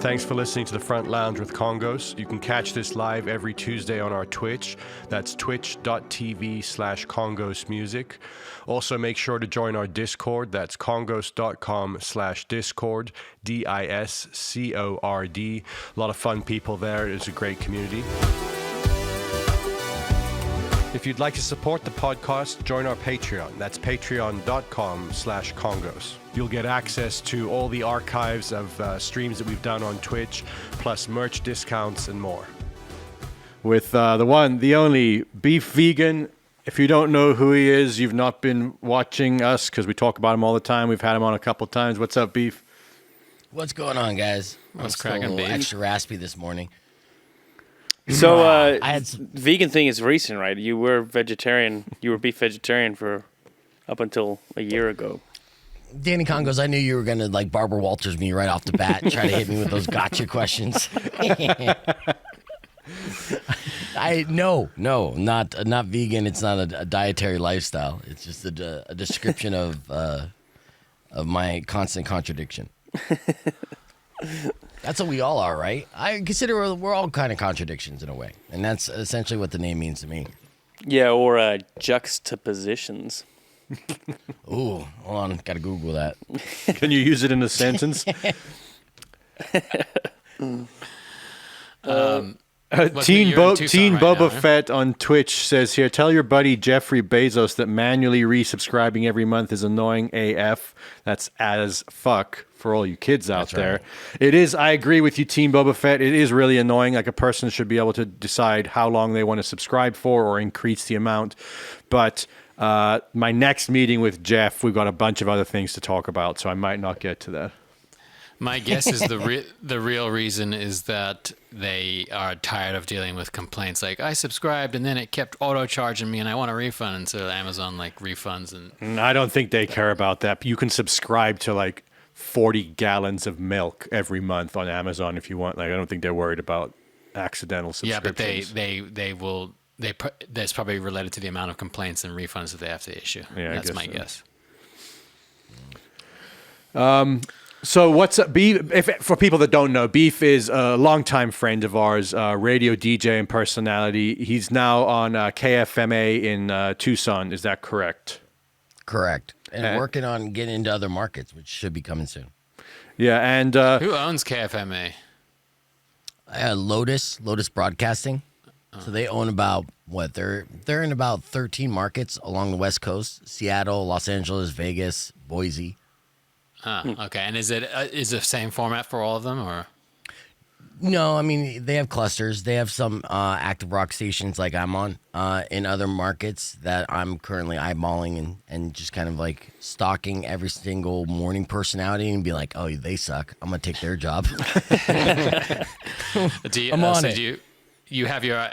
Thanks for listening to The Front Lounge with Congos. You can catch this live every Tuesday on our Twitch. That's twitch.tv/congosmusic. Also, make sure to join our Discord. That's congos.com/discord, Discord. A lot of fun people there. It's a great community. If you'd like to support the podcast, join our Patreon. That's patreon.com/Congos. You'll get access to all the archives of streams that we've done on Twitch, plus merch discounts and more. With the one, the only, Beef Vegan. If you don't know who he is, you've not been watching us because we talk about him all the time. We've had him on a couple times. What's up, Beef? What's going on, guys? What's cracking, Beef? Extra raspy this morning. So, I had vegan thing is recent, right? You were vegetarian. You were beef vegetarian for up until a year ago. Danny Congos, I knew you were gonna like Barbara Walters me right off the bat, try to hit me with those gotcha questions. Not vegan. It's not a dietary lifestyle. It's just a description of my constant contradiction. That's what we all are, right? I consider we're all kind of contradictions in a way, and that's essentially what the name means to me. Yeah, or juxtapositions. Ooh, hold on, gotta Google that. Can you use it in a sentence? Teen Boba Fett on Twitch says here, tell your buddy Jeffrey Bezos that manually resubscribing every month is annoying AF. That's as fuck for all you kids out there. Right. It is, I agree with you, Team Boba Fett. It is really annoying. Like, a person should be able to decide how long they want to subscribe for or increase the amount. But my next meeting with Jeff, we've got a bunch of other things to talk about, so I might not get to that. My guess is the real reason is that they are tired of dealing with complaints like, I subscribed and then it kept auto charging me and I want a refund, and so Amazon like refunds. And I don't think they care about that. You can subscribe to like 40 gallons of milk every month on Amazon if you want. Like, I don't think they're worried about accidental subscriptions. Yeah, but they will. That's probably related to the amount of complaints and refunds that they have to issue. Yeah, that's my guess. So what's up, Beef? For people that don't know, Beef is a longtime friend of ours, radio DJ and personality. He's now on KFMA in Tucson. Is that correct? Correct. And working on getting into other markets, which should be coming soon. Yeah, and who owns KFMA? Lotus Broadcasting. So they own about they're in about 13 markets along the West Coast: Seattle, Los Angeles, Vegas, Boise. Okay. And is the same format for all of them, or? No, I mean, they have clusters. They have some active rock stations like I'm on in other markets that I'm currently eyeballing and just kind of like stalking every single morning personality and be like, oh, they suck. I'm going to take their job. I'm on it. Do you have your,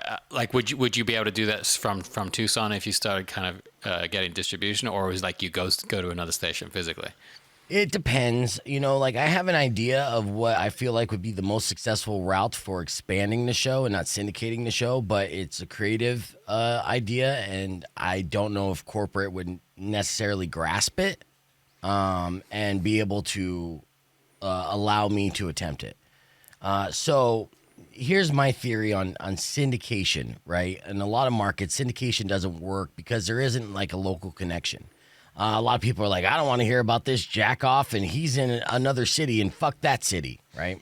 would you be able to do that from Tucson if you started kind of getting distribution, or was like you go to another station physically? It depends. Like, I have an idea of what I feel like would be the most successful route for expanding the show and not syndicating the show, but it's a creative idea, and I don't know if corporate would necessarily grasp it and be able to allow me to attempt it. So here's my theory on syndication, right? In a lot of markets, syndication doesn't work because there isn't like a local connection. A lot of people are like, I don't want to hear about this jack off, and he's in another city, and fuck that city, right?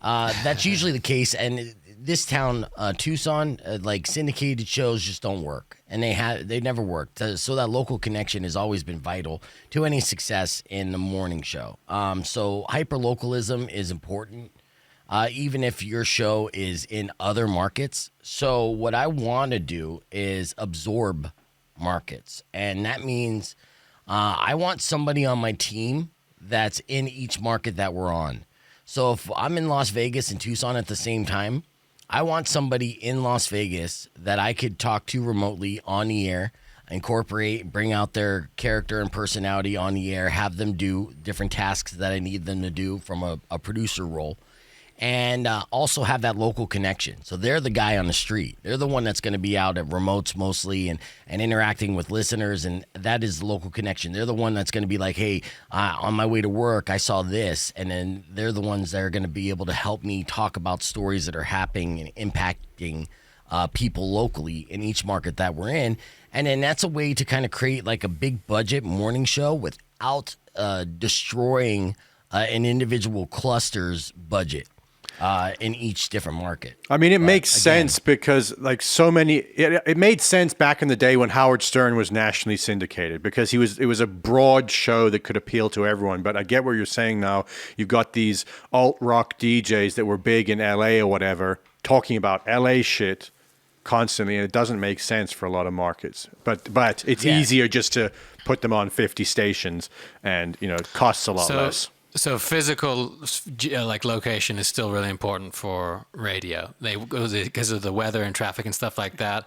That's usually the case. And this town, Tucson, like syndicated shows just don't work, and they never worked. So that local connection has always been vital to any success in the morning show. So hyperlocalism is important, even if your show is in other markets. So what I want to do is absorb markets, and that means I want somebody on my team that's in each market that we're on. So if I'm in Las Vegas and Tucson at the same time, I want somebody in Las Vegas that I could talk to remotely on the air, incorporate, bring out their character and personality on the air, have them do different tasks that I need them to do from a producer role, and also have that local connection. So they're the guy on the street. They're the one that's going to be out at remotes mostly and interacting with listeners, and that is the local connection. They're the one that's going to be like, hey, on my way to work, I saw this, and then they're the ones that are going to be able to help me talk about stories that are happening and impacting people locally in each market that we're in. And then that's a way to kind of create like a big budget morning show without destroying an individual cluster's budget in each different market. I mean, it makes sense because like so many, it made sense back in the day when Howard Stern was nationally syndicated because it was a broad show that could appeal to everyone. But I get what you're saying now. You've got these alt rock DJs that were big in LA or whatever talking about LA shit constantly, and it doesn't make sense for a lot of markets. But it's easier just to put them on 50 stations, and it costs a lot less. So physical, like location, is still really important for radio. Because of the weather and traffic and stuff like that.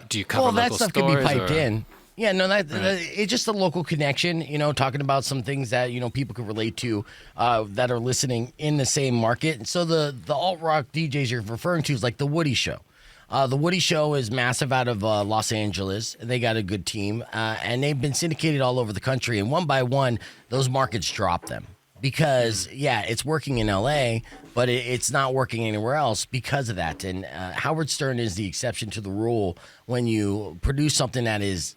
Do you cover local that stuff stores? Can be piped in. Yeah, no, it's just a local connection. Talking about some things that people can relate to that are listening in the same market. And so the alt rock DJs you're referring to is like the Woody Show. The Woody Show is massive out of Los Angeles. They got a good team, and they've been syndicated all over the country. And one by one, those markets drop them because, it's working in L.A., but it's not working anywhere else because of that. And Howard Stern is the exception to the rule when you produce something that is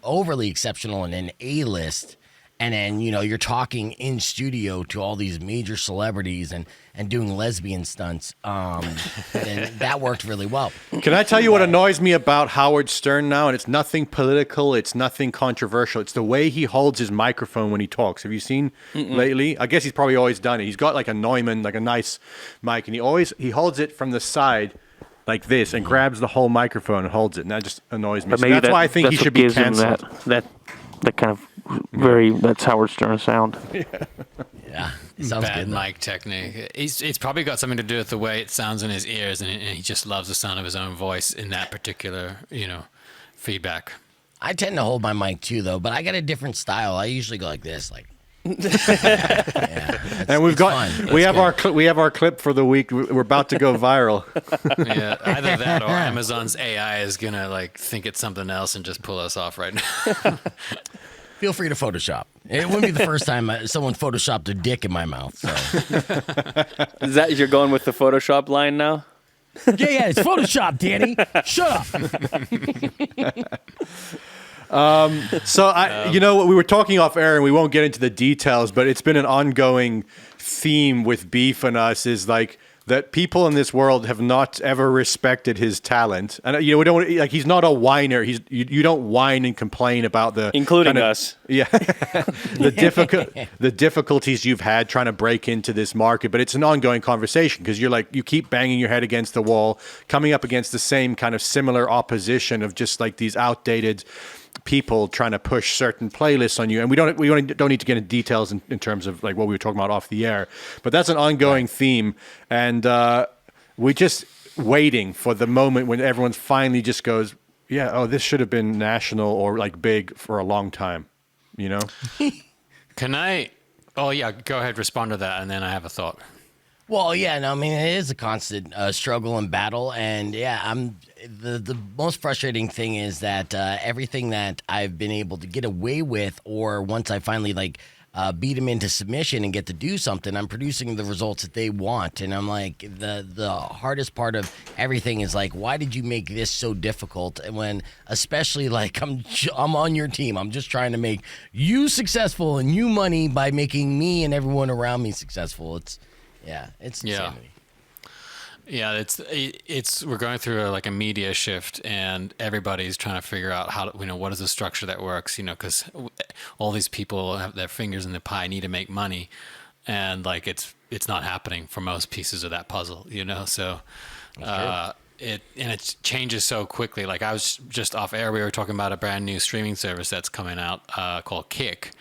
overly exceptional and an A-list. And then, you're talking in studio to all these major celebrities and doing lesbian stunts. And that worked really well. Can I tell you what annoys me about Howard Stern now? And it's nothing political. It's nothing controversial. It's the way he holds his microphone when he talks. Have you seen lately? I guess he's probably always done it. He's got like a Neumann, like a nice mic, and he holds it from the side like this and grabs the whole microphone and holds it. And that just annoys me. But So that's why I think he should be canceled. That kind of that's Howard Stern sound. Yeah, it sounds Bad good. mic technique. It's probably got something to do with the way it sounds in his ears, and he just loves the sound of his own voice in that particular, feedback. I tend to hold my mic too, though, but I got a different style. I usually go like this, like. And we have our clip for the week. We're about to go viral. Yeah, either that or Amazon's AI is gonna think it's something else and just pull us off right now. Feel free to Photoshop. It wouldn't be the first time someone photoshopped a dick in my mouth. So. Is that you're going with the Photoshop line now? Yeah, it's Photoshop, Danny. Shut up. So we were talking off air, and we won't get into the details, but it's been an ongoing theme with Beef and us is like that people in this world have not ever respected his talent, and we don't he's not a whiner. You don't whine and complain about including us. Yeah, the difficulties you've had trying to break into this market, but it's an ongoing conversation because you keep banging your head against the wall, coming up against the same kind of similar opposition of just like these outdated people trying to push certain playlists on you, and we don't need to get into details in terms of like what we were talking about off the air, but that's an ongoing theme, and we're just waiting for the moment when everyone finally just goes, this should have been national or like big for a long time, Can I? Oh yeah, go ahead, respond to that, and then I have a thought. Well, it is a constant struggle and battle, and the most frustrating thing is that everything that I've been able to get away with, or once I finally beat them into submission and get to do something, I'm producing the results that they want, and I'm like, the hardest part of everything is like, why did you make this so difficult? And when, especially I'm on your team, I'm just trying to make you successful and you money by making me and everyone around me successful. It's insanity. Yeah, it's we're going through a media shift, and everybody's trying to figure out how to, what is the structure that works, because all these people have their fingers in the pie, need to make money, and it's not happening for most pieces of that puzzle, So it changes so quickly. Like I was just off air, we were talking about a brand new streaming service that's coming out called Kick,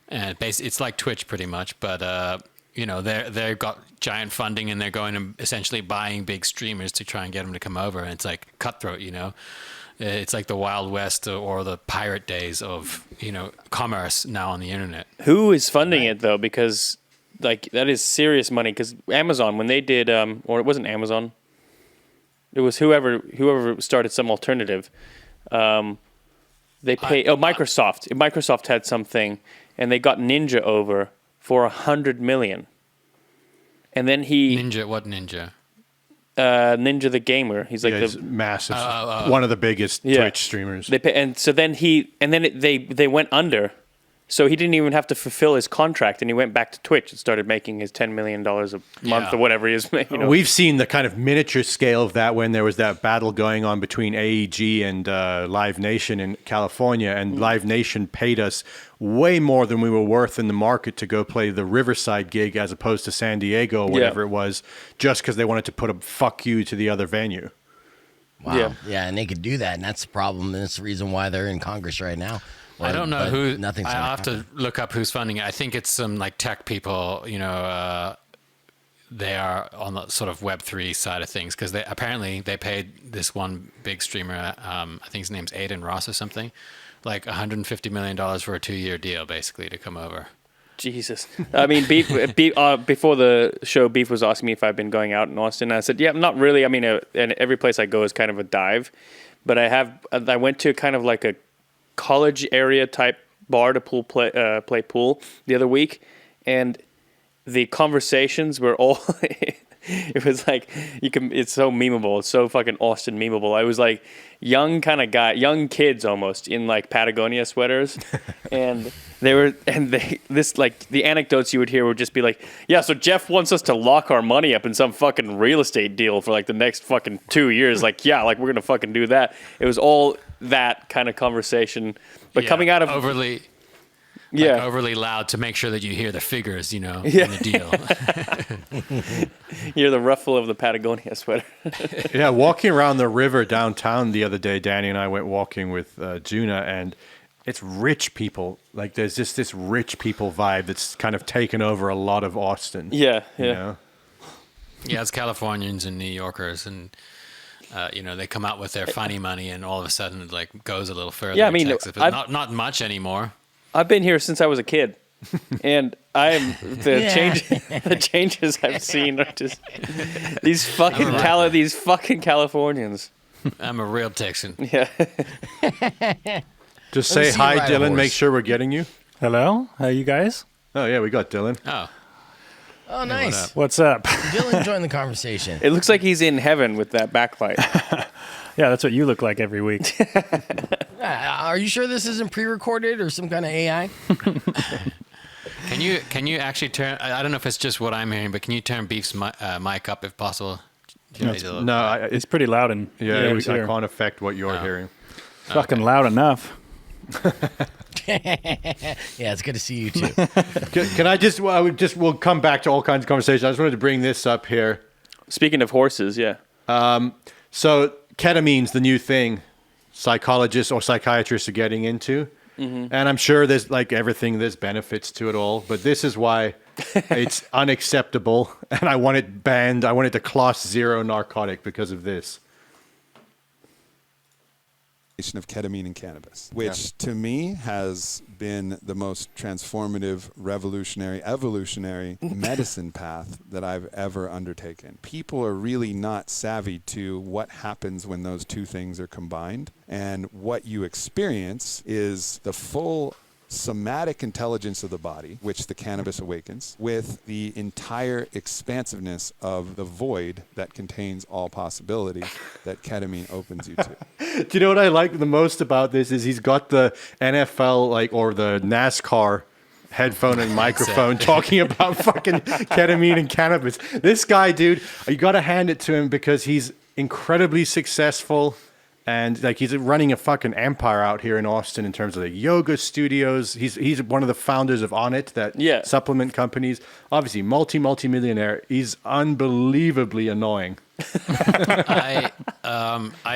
and it's like Twitch pretty much, but they've got giant funding, and they're going and essentially buying big streamers to try and get them to come over. And it's like cutthroat, It's like the Wild West or the pirate days of, commerce now on the internet. Who is funding it though? Because like that is serious money because Amazon, when they did, or it wasn't Amazon, it was whoever started some alternative. They pay. Microsoft. Microsoft had something, and they got Ninja over for $100 million. And then Ninja, what Ninja? Ninja the gamer. He's like he's massive, one of the biggest Twitch streamers. They pay, and so then they went under. So he didn't even have to fulfill his contract, and he went back to Twitch and started making his $10 million a month or whatever he is. You know. We've seen the kind of miniature scale of that when there was that battle going on between AEG and Live Nation in California, and Live Nation paid us way more than we were worth in the market to go play the Riverside gig as opposed to San Diego or whatever it was, just because they wanted to put a fuck you to the other venue. Wow. Yeah, and they could do that, and that's the problem, and that's the reason why they're in Congress right now. I don't know who. Nothing's I'll have to look up who's funding it. I think it's some like tech people. You know, they are on the sort of Web3 side of things because they paid this one big streamer. I think his name's Aiden Ross or something, like $150 million for a 2-year deal, basically, to come over. Jesus. I mean, Beef, before the show, Beef was asking me if I've been going out in Austin. And I said, yeah, not really. I mean, and every place I go is kind of a dive. But I went to kind of like a college area type bar to play pool the other week. And the conversations were all... It was like, it's so memeable. It's so fucking Austin memeable. I was like young kids almost in like Patagonia sweaters. And the anecdotes you would hear would just be like, yeah, so Jeff wants us to lock our money up in some fucking real estate deal for like the next fucking 2 years. Like, yeah, like we're going to fucking do that. It was all that kind of conversation, but coming out of overly loud to make sure that you hear the figures, in the deal. You're the ruffle of the Patagonia sweater. Yeah, walking around the river downtown the other day, Danny and I went walking with Juna, and it's rich people. Like there's just this rich people vibe that's kind of taken over a lot of Austin. Yeah. You know? Yeah, it's Californians and New Yorkers, and they come out with their funny money, and all of a sudden it like goes a little further. Yeah, I mean, not much anymore. I've been here since I was a kid, and the changes I've seen are just these fucking Californians. I'm a real Texan. Yeah. Just say hi, Dylan. Make sure we're getting you. Hello, how you guys? Oh yeah, we got Dylan. Oh, nice. What's up? Dylan joined the conversation. It looks like he's in heaven with that backlight. Yeah, that's what you look like every week. Are you sure this isn't pre-recorded or some kind of AI? Can you actually turn? I don't know if it's just what I'm hearing, but can you turn Beef's mic up if possible? It's pretty loud and I can't affect what you're hearing. Fucking loud enough. Yeah, it's good to see you too. We'll come back to all kinds of conversations. I just wanted to bring this up here. Speaking of horses, yeah. So ketamine's the new thing psychologists or psychiatrists are getting into. Mm-hmm. And I'm sure there's like everything, there's benefits to it all, but this is why it's unacceptable. And I want it banned. I want it to class 0 narcotic because of this. Of ketamine and cannabis, which to me has been the most transformative, revolutionary, evolutionary medicine path that I've ever undertaken. People are really not savvy to what happens when those two things are combined. And what you experience is the full somatic intelligence of the body, which the cannabis awakens, with the entire expansiveness of the void that contains all possibility that ketamine opens you to. Do you know what I like the most about this is he's got the NFL or the NASCAR headphone and microphone talking about fucking ketamine and cannabis. This guy, dude, you got to hand it to him because he's incredibly successful. And like he's running a fucking empire out here in Austin in terms of the yoga studios. He's one of the founders of Onnit, that supplement companies. Obviously, multi-millionaire. He's unbelievably annoying. I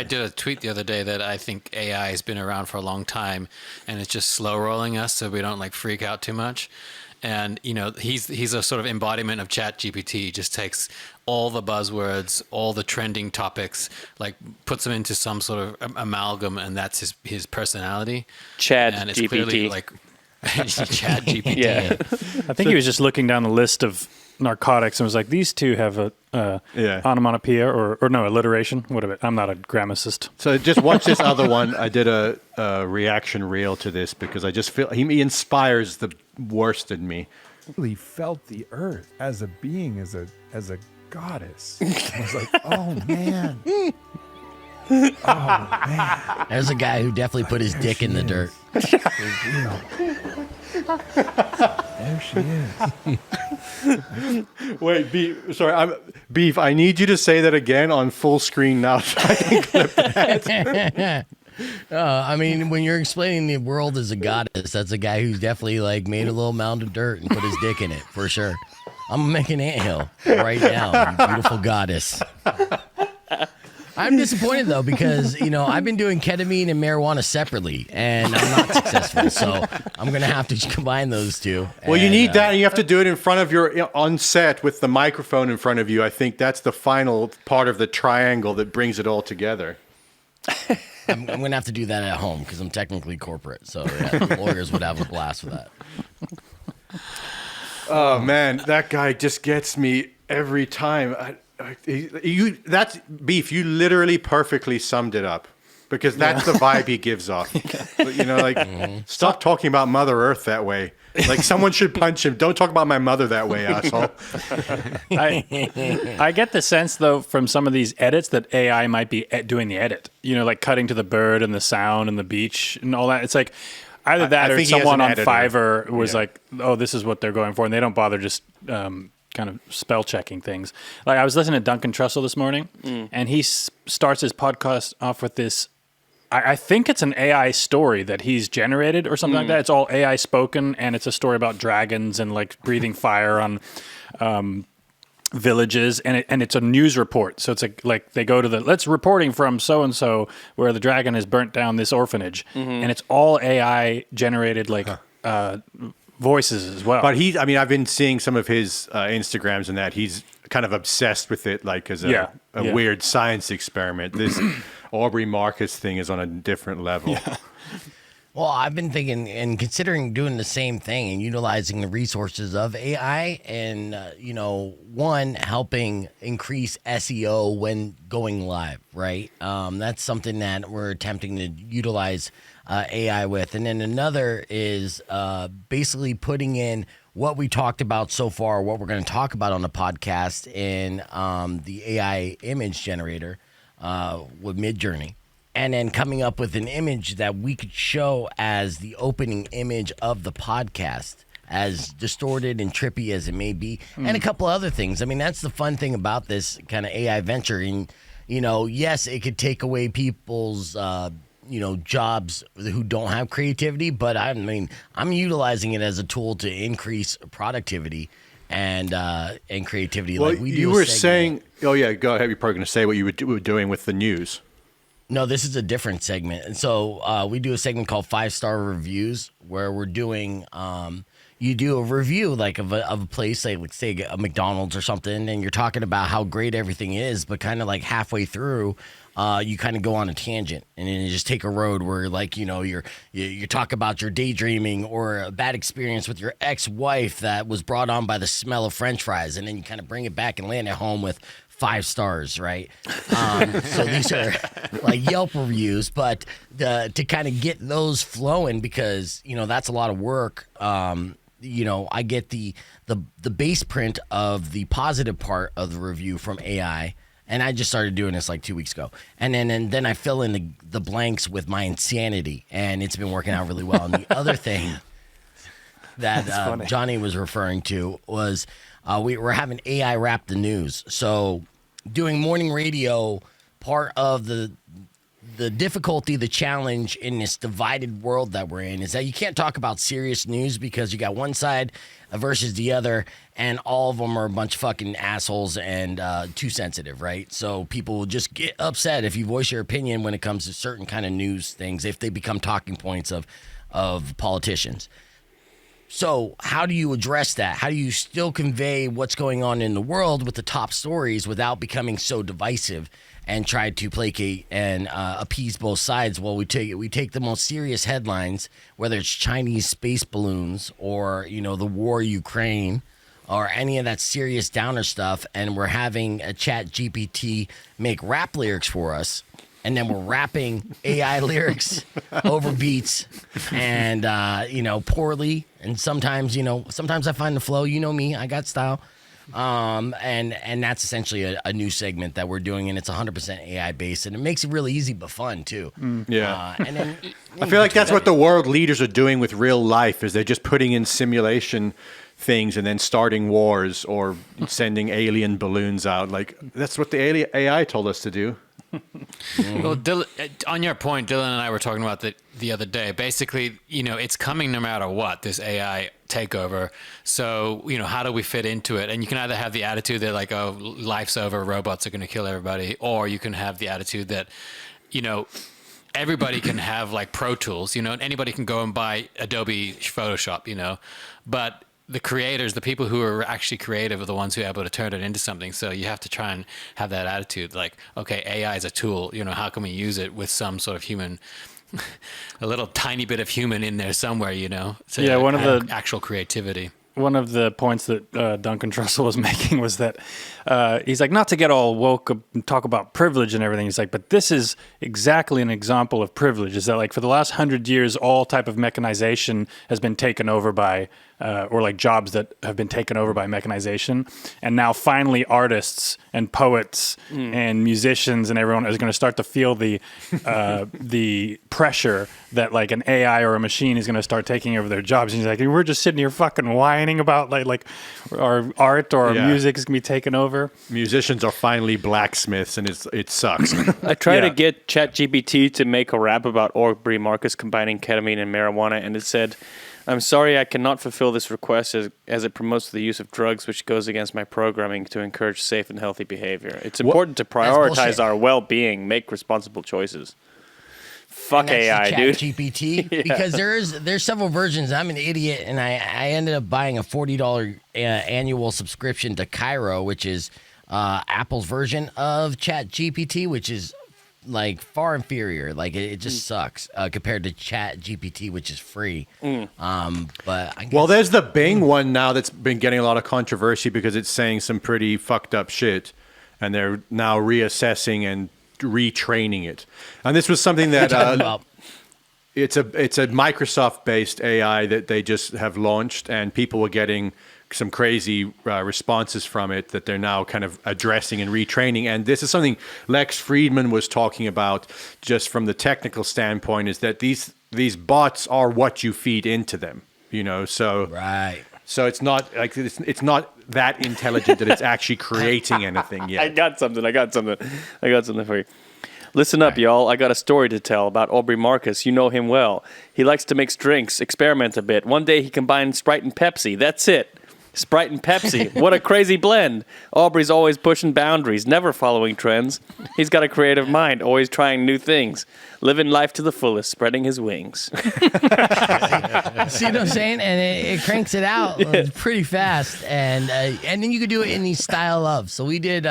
did a tweet the other day that I think AI has been around for a long time, and it's just slow rolling us so we don't like freak out too much. And he's a sort of embodiment of ChatGPT. He just takes all the buzzwords, all the trending topics, like puts them into some sort of amalgam, and that's his personality. Chad and it's GPT. Clearly like Chat GPT. Yeah. I think he was just looking down the list of narcotics and was like, these two have a onomatopoeia or no, alliteration. What of it? I'm not a grammaticist. So just watch this other one. I did a reaction reel to this because I just feel he inspires the worst in me. He felt the earth as a being, as a goddess. I was like, oh man. Oh man. There's a guy who definitely put his dick in the dirt. There she is. Wait, Beef, I need you to say that again on full screen now. So I can clip that. I mean, when you're explaining the world as a goddess, that's a guy who's definitely like made a little mound of dirt and put his dick in it, for sure. I'm making anthill right now, you beautiful goddess. I'm disappointed though because I've been doing ketamine and marijuana separately, and I'm not successful. So I'm gonna have to combine those two. Well, you need that, and you have to do it in front of on set with the microphone in front of you. I think that's the final part of the triangle that brings it all together. I'm gonna have to do that at home because I'm technically corporate. So the lawyers would have a blast with that. Oh man, that guy just gets me every time. That's Beef. You literally perfectly summed it up because that's the vibe he gives off. Stop talking about Mother Earth that way. Like someone should punch him. Don't talk about my mother that way, asshole. I get the sense though from some of these edits that AI might be doing the edit. Like cutting to the bird and the sound and the beach and all that. It's like either that or someone on Fiverr was like, "Oh, this is what they're going for," and they don't bother just. Kind of spell checking things. Like I was listening to Duncan Trussell this morning, and he starts his podcast off with this. I think it's an AI story that he's generated or something like that. It's all AI spoken, and it's a story about dragons and like breathing fire on villages, and it's a news report. So it's like they go to let's reporting from so and so where the dragon has burnt down this orphanage, and it's all AI generated voices as well. But I've been seeing some of his Instagrams and that he's kind of obsessed with it, like as a weird science experiment. This Aubrey Marcus thing is on a different level. Yeah. Well, I've been thinking and considering doing the same thing and utilizing the resources of AI and, one, helping increase SEO when going live, right? That's something that we're attempting to utilize AI with. And then another is basically putting in what we talked about so far, what we're going to talk about on the podcast in the AI image generator with Midjourney. And then coming up with an image that we could show as the opening image of the podcast, as distorted and trippy as it may be, and a couple other things. I mean, that's the fun thing about this kind of AI venture. And, yes, it could take away people's, jobs who don't have creativity, but I'm utilizing it as a tool to increase productivity and creativity. Well, like we do. You were saying, oh yeah, go ahead. You're probably going to say what you were doing with the news. No, this is a different segment. And so we do a segment called 5-Star Reviews where we're doing you do a review like of a place, like say a McDonald's or something, and you're talking about how great everything is, but kind of like halfway through you kind of go on a tangent and then you just take a road where like, you talk about your daydreaming or a bad experience with your ex-wife that was brought on by the smell of French fries, and then you kind of bring it back and land at home with 5 stars, right? So these are like Yelp reviews, but to kind of get those flowing, because that's a lot of work. I get the base print of the positive part of the review from AI, and I just started doing this like 2 weeks ago, and then I fill in the blanks with my insanity, and it's been working out really well. And the other thing that Johnny was referring to was we're having AI wrap the news. So doing morning radio, part of the difficulty, the challenge in this divided world that we're in is that you can't talk about serious news because you got one side versus the other, and all of them are a bunch of fucking assholes and too sensitive, right? So people will just get upset if you voice your opinion when it comes to certain kind of news things, if they become talking points of politicians. So how do you address that? How do you still convey what's going on in the world with the top stories without becoming so divisive and try to placate and appease both sides? Well, we take the most serious headlines, whether it's Chinese space balloons or, the war in Ukraine or any of that serious downer stuff, and we're having a Chat GPT make rap lyrics for us. And then we're rapping AI lyrics over beats and, poorly. And sometimes, sometimes I find the flow. You know me, I got style. And that's essentially a new segment that we're doing, and it's 100% AI based, and it makes it really easy but fun too. Yeah. And then I feel like that's what the world leaders are doing with real life, is they're just putting in simulation things and then starting wars or sending alien balloons out. Like, that's what the AI told us to do. Well, Dylan, on your point, Dylan and I were talking about the other day. Basically, it's coming no matter what, this AI takeover. So, how do we fit into it? And you can either have the attitude that like, oh, life's over, robots are going to kill everybody, or you can have the attitude that, everybody can have like Pro Tools, anybody can go and buy Adobe Photoshop, but the creators, the people who are actually creative, are the ones who are able to turn it into something. So you have to try and have that attitude, like, okay, AI is a tool. How can we use it with some sort of human, a little tiny bit of human in there somewhere, to one of the actual creativity. One of the points that Duncan Trussell was making was that he's like, not to get all woke and talk about privilege and everything. He's like, but this is exactly an example of privilege. Is that like for the last 100 years, all type of mechanization has been taken over by, or like jobs that have been taken over by mechanization. And now finally artists and poets and musicians and everyone is going to start to feel the pressure that like an AI or a machine is going to start taking over their jobs. And he's like, we're just sitting here fucking whining about like our art or our music is going to be taken over. Musicians are finally blacksmiths, and it sucks. I tried to get ChatGPT to make a rap about Aubrey Marcus combining ketamine and marijuana, and it said, "I'm sorry I cannot fulfill this request as it promotes the use of drugs, which goes against my programming to encourage safe and healthy behavior. It's important to prioritize our well-being, make responsible choices." Fuck AI, dude. GPT, because there's several versions. I'm an idiot, and I ended up buying a $40 annual subscription to Cairo, which is Apple's version of ChatGPT, which is like far inferior. Like it just sucks compared to ChatGPT, which is free. But I guess, there's the Bing one now that's been getting a lot of controversy because it's saying some pretty fucked up shit, and they're now reassessing and retraining it. And this was something that it's a Microsoft-based AI that they just have launched, and people were getting some crazy responses from it that they're now kind of addressing and retraining. And this is something Lex Friedman was talking about, just from the technical standpoint, is that these bots are what you feed into them, so right. So it's not like it's not that intelligent that it's actually creating anything yet. I got something for you. Listen up, y'all. I got a story to tell about Aubrey Marcus. You know him well. He likes to mix drinks, experiment a bit. One day he combined Sprite and Pepsi. That's it. Sprite and Pepsi. What a crazy blend. Aubrey's always pushing boundaries, never following trends. He's got a creative mind, always trying new things. Living life to the fullest, spreading his wings. See what I'm saying? And it cranks it out pretty fast. And then you could do it in the style of. So we did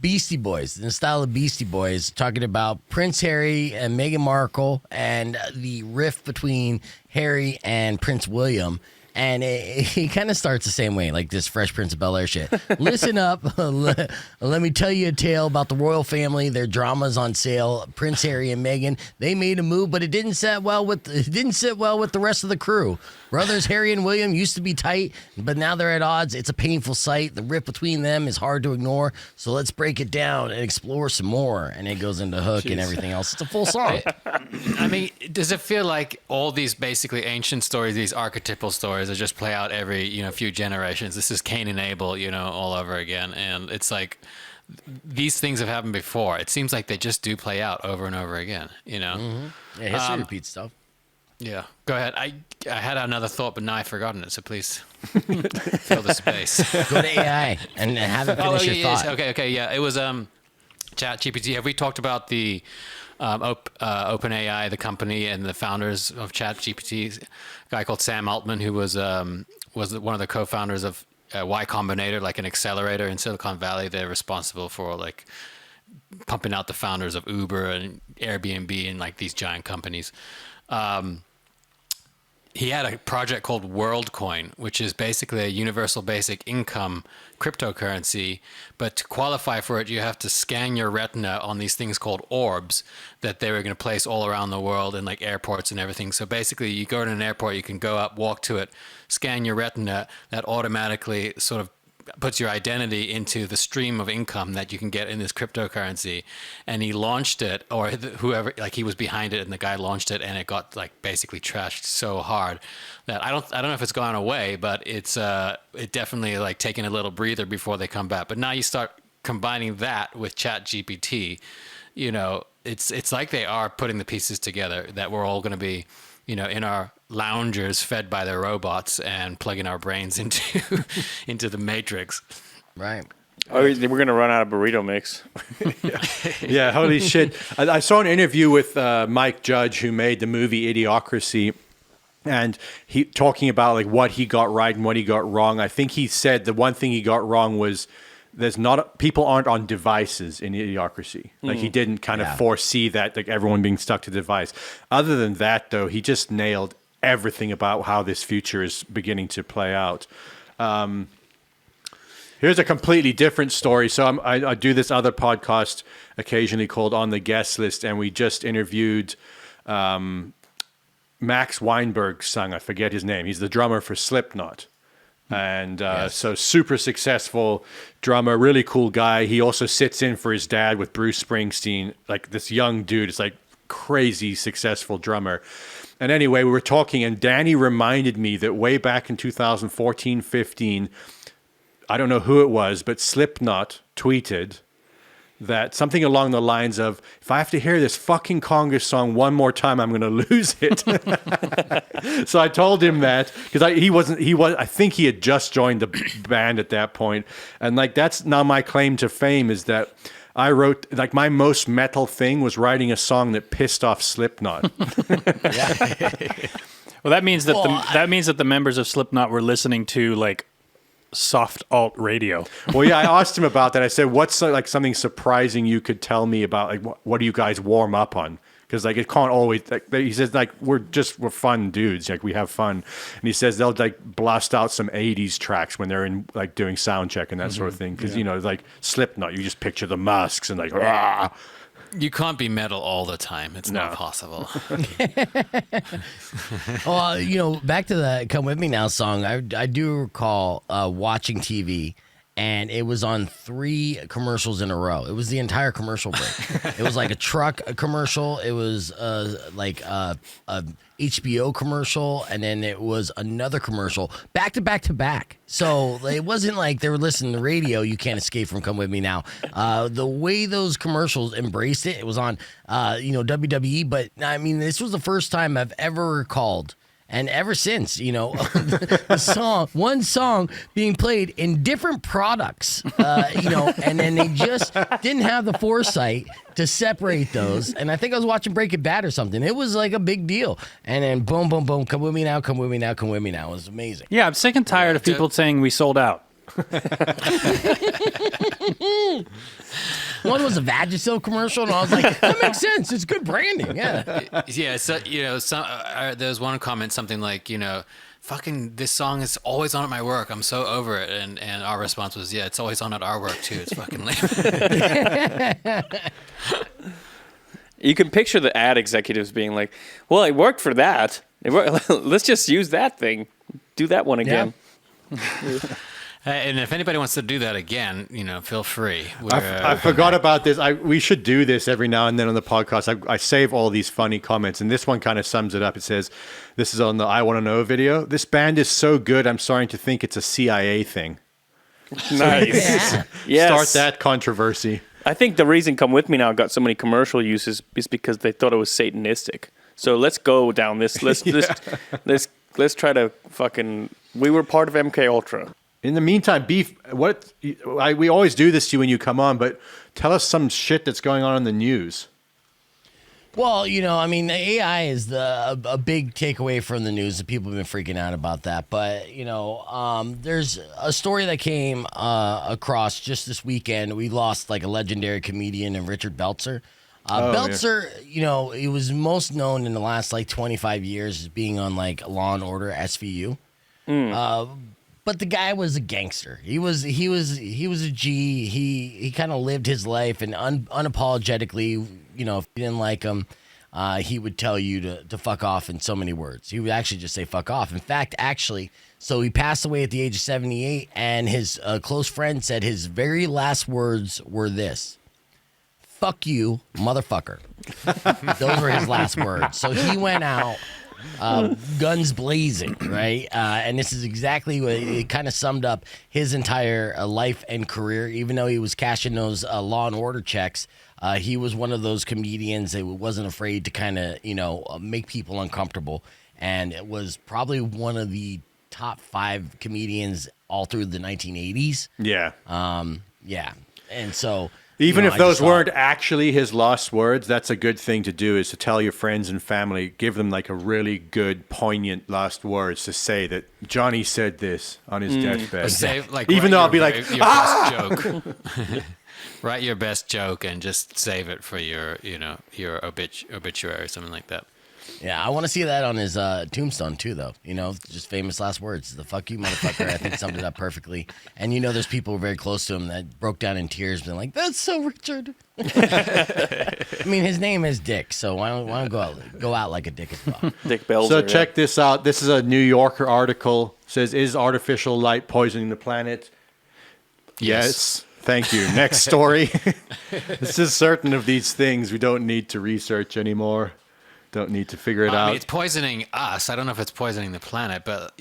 Beastie Boys, in the style of Beastie Boys, talking about Prince Harry and Meghan Markle and the rift between Harry and Prince William. And it kind of starts the same way, like this Fresh Prince of Bel-Air shit. Listen up. Let me tell you a tale about the royal family. Their drama's on sale. Prince Harry and Meghan, they made a move, but it didn't sit well with the rest of the crew. Brothers Harry and William used to be tight, but now they're at odds. It's a painful sight. The rift between them is hard to ignore. So let's break it down and explore some more. And it goes into hook and everything else. It's a full song. I mean, does it feel like all these basically ancient stories, these archetypal stories, that just play out every few generations? This is Cain and Abel, all over again, and it's like these things have happened before. It seems like they just do play out over and over again. Mm-hmm. Yeah, history repeats stuff. Yeah, go ahead. I had another thought, but now I've forgotten it. So please fill the space. Go to AI and have it finish your thought. Okay. Yeah, it was ChatGPT. Have we talked about the OpenAI, the company, and the founders of ChatGPT, a guy called Sam Altman, who was one of the co-founders of Y Combinator, like an accelerator in Silicon Valley. They're responsible for like pumping out the founders of Uber and Airbnb and like these giant companies. He had a project called WorldCoin, which is basically a universal basic income cryptocurrency. But to qualify for it, you have to scan your retina on these things called orbs that they were going to place all around the world in like airports and everything. So basically, you go to an airport, you can go up, walk to it, scan your retina. That automatically sort of puts your identity into the stream of income that you can get in this cryptocurrency. And he launched it, or whoever, like he was behind it, and the guy launched it, and it got like basically trashed so hard that I don't know if it's gone away, but it definitely like taking a little breather before they come back. But now you start combining that with ChatGPT, you know, it's like they are putting the pieces together that we're all going to be, you know, in our loungers fed by their robots and plugging our brains into the matrix. Right. Oh, we're going to run out of burrito mix. Yeah, holy shit. I saw an interview with Mike Judge, who made the movie Idiocracy, and he talking about like what he got right and what he got wrong. I think he said the one thing he got wrong was people aren't on devices in Idiocracy. Like he didn't kind of foresee that, like everyone being stuck to the device. Other than that, though, he just nailed everything about how this future is beginning to play out. Here's a completely different story. So I do this other podcast occasionally called On the Guest List, and we just interviewed Max Weinberg's son. I forget his name. He's the drummer for Slipknot. And so super successful drummer, really cool guy. He also sits in for his dad with Bruce Springsteen, like this young dude. It's like crazy successful drummer. And anyway, we were talking, and Danny reminded me that way back in 2014, 15, I don't know who it was, but Slipknot tweeted that something along the lines of, if I have to hear this fucking conga song one more time, I'm going to lose it. So I told him that because I think he had just joined the band at that point. And like, that's now my claim to fame is that I wrote, like, my most metal thing was writing a song that pissed off Slipknot. Well, that means that the members of Slipknot were listening to like soft alt radio. Well, yeah, I asked him about that. I said, "What's like something surprising you could tell me about? Like, what do you guys warm up on? Because like it can't always." Like, he says, "Like we're fun dudes. Like we have fun." And he says they'll like blast out some '80s tracks when they're in like doing sound check and that sort of thing. Because you know, like Slipknot, you just picture the masks and like. Rah! You can't be metal all the time. It's not possible. Well, you know, back to the "Come With Me Now" song. I do recall watching TV, and it was on 3 commercials in a row. It was the entire commercial break. It was like a truck commercial. It was like a HBO commercial, and then it was another commercial back to back to back. So it wasn't like they were listening to radio. You can't escape from "Come With Me Now." The way those commercials embraced it, it was on WWE. But I mean, this was the first time I've ever recalled. And ever since, you know, one song being played in different products, you know, and then they just didn't have the foresight to separate those. And I think I was watching Breaking Bad or something. It was like a big deal. And then boom, boom, boom, "Come With Me Now, Come With Me Now, Come With Me Now." It was amazing. Yeah, I'm sick and tired of people saying we sold out. One was a Vagisil commercial, and I was like, that makes sense. It's good branding. Yeah. Yeah. So, you know, there was one comment, something like, you know, fucking this song is always on at my work. I'm so over it. And our response was, yeah, it's always on at our work too. It's fucking lame. You can picture the ad executives being like, well, it worked for that. Let's just use that thing. Do that one again. Yeah. And if anybody wants to do that again, you know, feel free. I forgot about this. We should do this every now and then on the podcast. I save all these funny comments, and this one kind of sums it up. It says, this is on the I Want to Know video. "This band is so good, I'm starting to think it's a CIA thing." Nice. Yeah. Yes. Start that controversy. I think the reason "Come With Me Now" got so many commercial uses is because they thought it was satanistic. So let's go down this. Let's try to fucking. We were part of MK Ultra. In the meantime, Beef, we always do this to you when you come on, but tell us some shit that's going on in the news. Well, I mean, the AI is a big takeaway from the news. The people have been freaking out about that. But, there's a story that came across just this weekend. We lost like a legendary comedian in Richard Belzer. Belzer, he was most known in the last like 25 years as being on like Law and Order SVU. But the guy was a gangster. He was a G. He kind of lived his life and unapologetically, if you didn't like him, he would tell you to fuck off in so many words. He would actually just say fuck off. In fact, so he passed away at the age of 78, and his close friend said his very last words were this: "Fuck you, motherfucker." Those were his last words. So he went out guns blazing, right? And this is exactly what it kind of summed up his entire life and career. Even though he was cashing those Law and Order checks, he was one of those comedians that wasn't afraid to kind of, make people uncomfortable. And it was probably one of the top 5 comedians all through the 1980s. Yeah. Yeah. And so... Even if those weren't actually his last words, that's a good thing to do, is to tell your friends and family, give them like a really good, poignant last words to say that Johnny said this on his deathbed. Even though I'll be like, your best joke. Write your best joke and just save it for your obituary or something like that. Yeah, I want to see that on his tombstone too, though. Just famous last words. The "fuck you, motherfucker," I think summed it up perfectly. And there's people very close to him that broke down in tears, being like, "That's so Richard." I mean, his name is Dick, so why don't go out like a dick as well? Dick Belzer. So check this out. This is a New Yorker article. It says, "Is artificial light poisoning the planet?" Yes. Thank you. Next story. This is certain of these things we don't need to research anymore. Don't need to figure it out. I mean, it's poisoning us. I don't know if it's poisoning the planet, but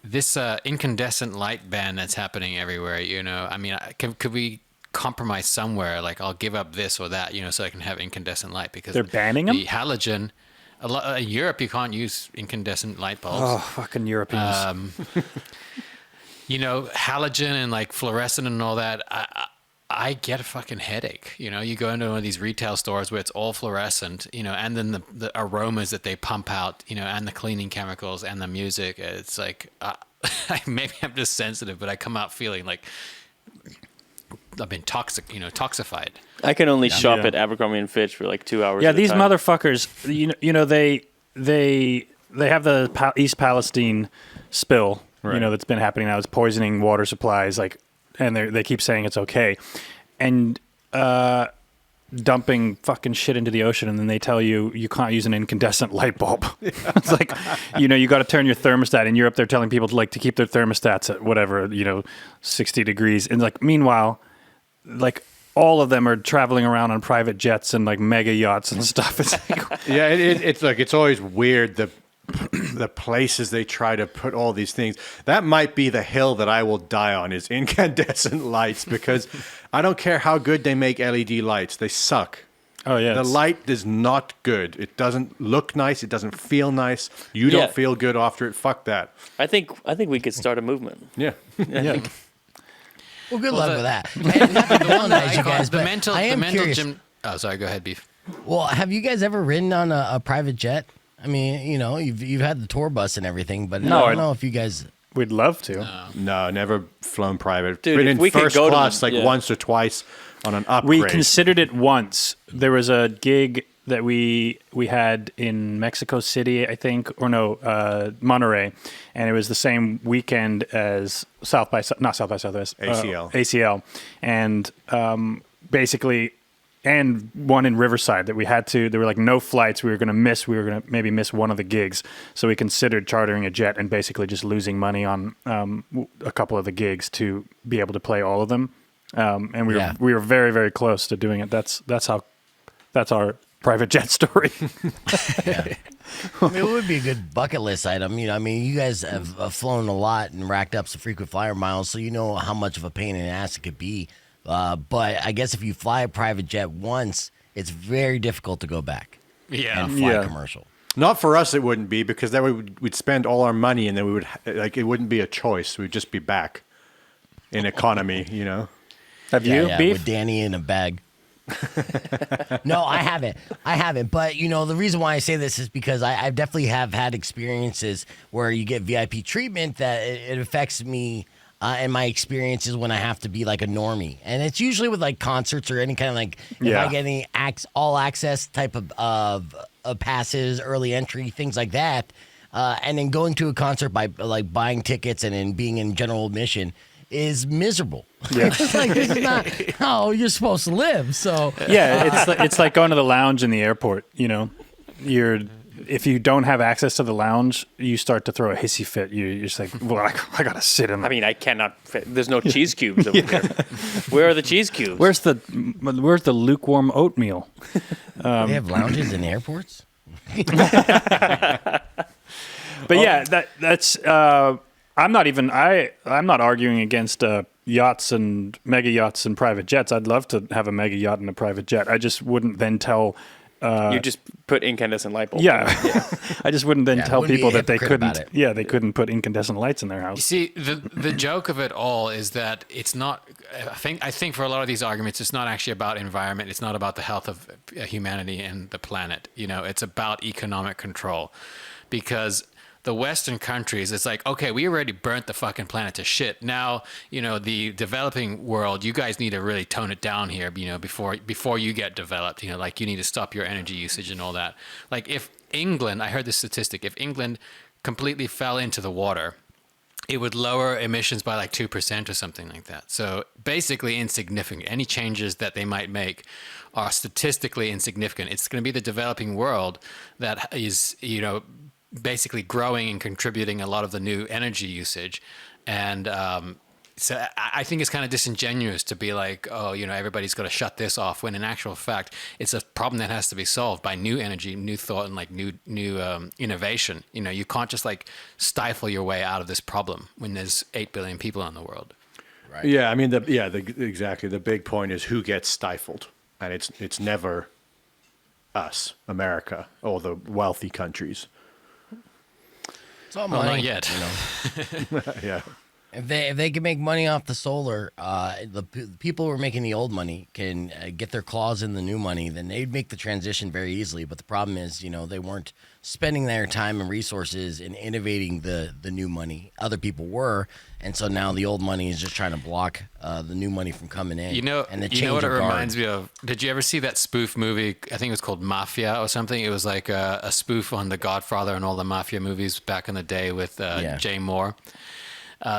this incandescent light ban that's happening everywhere. I mean, could we compromise somewhere? Like, I'll give up this or that, so I can have incandescent light, because they're banning them. The halogen. In Europe, you can't use incandescent light bulbs. Oh, fucking Europeans. Halogen and like fluorescent and all that. I get a fucking headache. You go into one of these retail stores where it's all fluorescent, and then the aromas that they pump out, and the cleaning chemicals and the music. It's like, maybe I'm just sensitive, but I come out feeling like I've been toxified. I can only shop at Abercrombie and Fitch for like 2 hours. Yeah, at these a time. motherfuckers. They have the East Palestine spill. Right. That's been happening now. It's poisoning water supplies, and they keep saying it's okay, and dumping fucking shit into the ocean, and then they tell you can't use an incandescent light bulb. It's like, you got to turn your thermostat. In Europe, they're telling people to keep their thermostats at whatever, 60 degrees, and meanwhile, all of them are traveling around on private jets and mega yachts and stuff. It's yeah, it's always weird the places they try to put all these things. That might be the hill that I will die on, is incandescent lights, because I don't care how good they make LED lights, they suck. Oh yeah, the light is not good. It doesn't look nice. It doesn't feel nice. You don't feel good after it. Fuck that. I think we could start a movement. Yeah. Yeah. Well, good luck with that. And not to villainize you guys, but I am curious. Oh, sorry. Go ahead, Beef. Well, have you guys ever ridden on a private jet? I mean, you've had the tour bus and everything, but I don't know if you guys... We'd love to. No, never flown private. Dude, been if in we could first go to class the- once or twice on an upgrade. We considered it once. There was a gig that we had in Mexico City, I think, or no, Monterey, and it was the same weekend as not South by Southwest, ACL, and basically. And one in Riverside that we had to. There were no flights. We were going to maybe miss one of the gigs. So we considered chartering a jet and basically just losing money on a couple of the gigs to be able to play all of them. And we were very, very close to doing it. That's our private jet story. Yeah. I mean, it would be a good bucket list item. You guys have flown a lot and racked up some frequent flyer miles, so you know how much of a pain in the ass it could be. But I guess if you fly a private jet once, it's very difficult to go back and fly commercial. Not for us, it wouldn't be, because then we'd spend all our money, and then we would it wouldn't be a choice. We'd just be back in economy, Have you, Beef? with Danny in a bag. No, I haven't. But the reason why I say this is because I definitely have had experiences where you get VIP treatment that it affects me and my experiences when I have to be like a normie, and it's usually with like concerts or any kind of like if I get any all access type of passes, early entry, things like that, and then going to a concert by like buying tickets and then being in general admission is miserable. Yeah. It's like, this is not how you're supposed to live. So it's like going to the lounge in the airport. If you don't have access to the lounge, you start to throw a hissy fit. You're just like, well, I gotta sit in. I mean, I cannot fit. There's no cheese cubes over here. Where are the cheese cubes? Where's the lukewarm oatmeal? They have lounges in airports. But yeah, that's. I'm not arguing against yachts and mega yachts and private jets. I'd love to have a mega yacht and a private jet. I just wouldn't then tell. You just put incandescent light bulbs. Yeah. I just wouldn't then tell people that they couldn't. Yeah, they couldn't put incandescent lights in their house. You see, the joke of it all is that it's not. I think for a lot of these arguments, it's not actually about environment. It's not about the health of humanity and the planet. It's about economic control, because the Western countries, it's like, okay, we already burnt the fucking planet to shit. Now, the developing world, you guys need to really tone it down here, before you get developed. Like you need to stop your energy usage and all that. Like if England, I heard this statistic, if England completely fell into the water, it would lower emissions by like 2% or something like that. So basically insignificant. Any changes that they might make are statistically insignificant. It's going to be the developing world that is, basically growing and contributing a lot of the new energy usage. And so I think it's kind of disingenuous to be like, oh, everybody's got to shut this off, when in actual fact, it's a problem that has to be solved by new energy, new thought, and like new innovation. You can't just like stifle your way out of this problem when there's 8 billion people in the world. Right. Yeah, I mean, exactly. The big point is who gets stifled. And it's never us, America, or the wealthy countries. It's all money. Not yet. Yeah. If they can make money off the solar, the people who are making the old money can get their claws in the new money, then they'd make the transition very easily. But the problem is, they weren't spending their time and resources in innovating the new money. Other people were, and so now the old money is just trying to block the new money from coming in. And the what it reminds me of? Did you ever see that spoof movie? I think it was called Mafia or something. It was like a spoof on The Godfather and all the mafia movies back in the day with Jay Moore.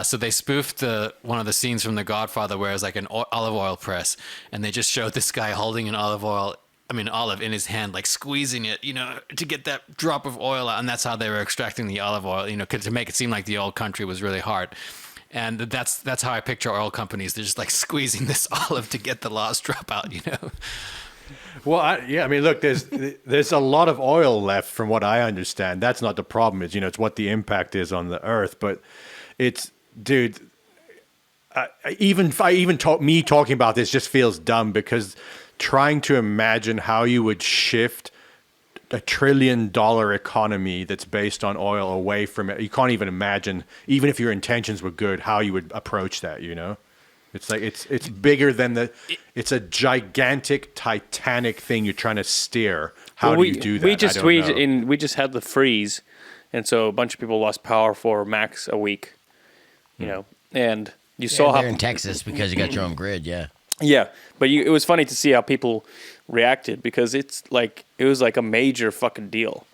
So they spoofed one of the scenes from The Godfather where it's like an olive oil press, and they just showed this guy holding an olive in his hand, like squeezing it, to get that drop of oil out. And that's how they were extracting the olive oil, to make it seem like the oil country was really hard. And that's how I picture oil companies. They're just like squeezing this olive to get the last drop out, Well, I mean, look, there's a lot of oil left from what I understand. That's not the problem. It's what the impact is on the earth. But it's, dude, talking about this just feels dumb, because trying to imagine how you would shift $1 trillion economy that's based on oil away from it. You can't even imagine, even if your intentions were good, how you would approach that, It's like it's bigger than it's a gigantic Titanic thing you're trying to steer. How do you do that? We just had the freeze, and so a bunch of people lost power for max a week. And you saw how they're in Texas because you got your own grid, Yeah, but it was funny to see how people reacted, because it was like a major fucking deal.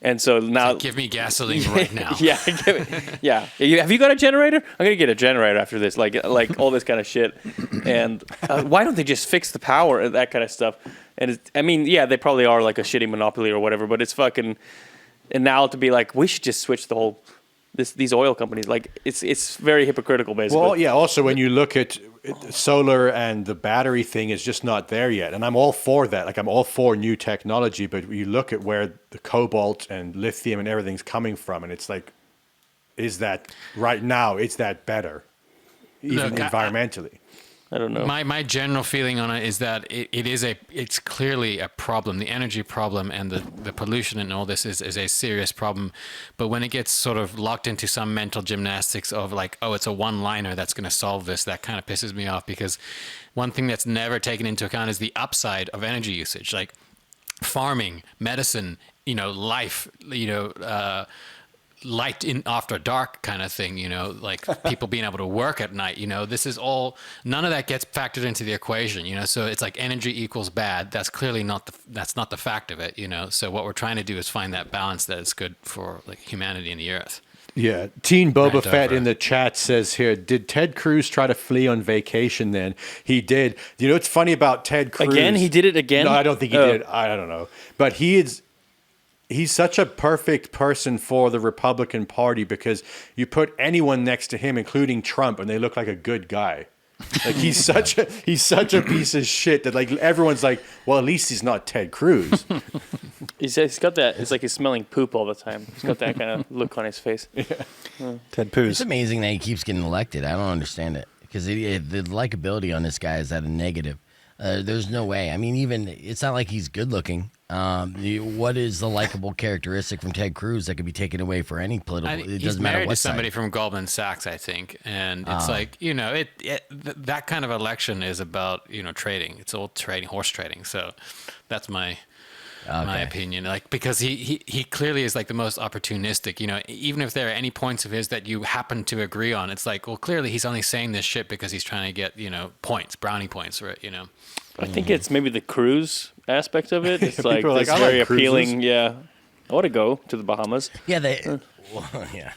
And so now, like, give me gasoline right now. Yeah. Have you got a generator? I'm gonna get a generator after this. Like all this kind of shit. And why don't they just fix the power and that kind of stuff? And they probably are like a shitty monopoly or whatever. But it's fucking. And now to be like, we should just switch the whole. These oil companies, like it's very hypocritical, basically. Well, yeah. Also, when you look at solar and the battery thing, is just not there yet, and I'm all for that. Like I'm all for new technology, but you look at where the cobalt and lithium and everything's coming from, and it's like, is that right now? Is that better, even environmentally? I don't know. My general feeling on it is that it's clearly a problem. The energy problem and the pollution and all this is a serious problem. But when it gets sort of locked into some mental gymnastics of like, oh, it's a one-liner that's going to solve this, that kind of pisses me off, because one thing that's never taken into account is the upside of energy usage, like farming, medicine, life, light in after dark kind of thing, like people being able to work at night, this is all, none of that gets factored into the equation, so it's like energy equals bad. That's clearly that's not the fact of it, so what we're trying to do is find that balance that is good for like humanity and the earth. Yeah, Teen Boba Fett in the chat says here, did Ted Cruz try to flee on vacation then? He did. You know what's funny about Ted Cruz? Again? He did it again? No, I don't think he did. I don't know. But he's such a perfect person for the Republican Party, because you put anyone next to him, including Trump, and they look like a good guy. Like he's such a piece of shit that like everyone's like, well, at least he's not Ted Cruz. He's got that. It's like he's smelling poop all the time. He's got that kind of look on his face. Yeah. Ted Poos. It's amazing that he keeps getting elected. I don't understand it, because the likability on this guy is at a negative. There's no way. I mean, even it's not like he's good looking. What is the likable characteristic from Ted Cruz that could be taken away for any political? It doesn't matter what to somebody side. from Goldman Sachs, I think, and it's like that kind of election is about trading. It's all trading, horse trading. So that's my opinion. Like because he clearly is like the most opportunistic. Even if there are any points of his that you happen to agree on, it's like, well, clearly he's only saying this shit because he's trying to get points, brownie points, right? I think it's maybe the cruise aspect of it. It's like are it's like, very like appealing. Yeah, I want to go to the Bahamas. Yeah, yeah.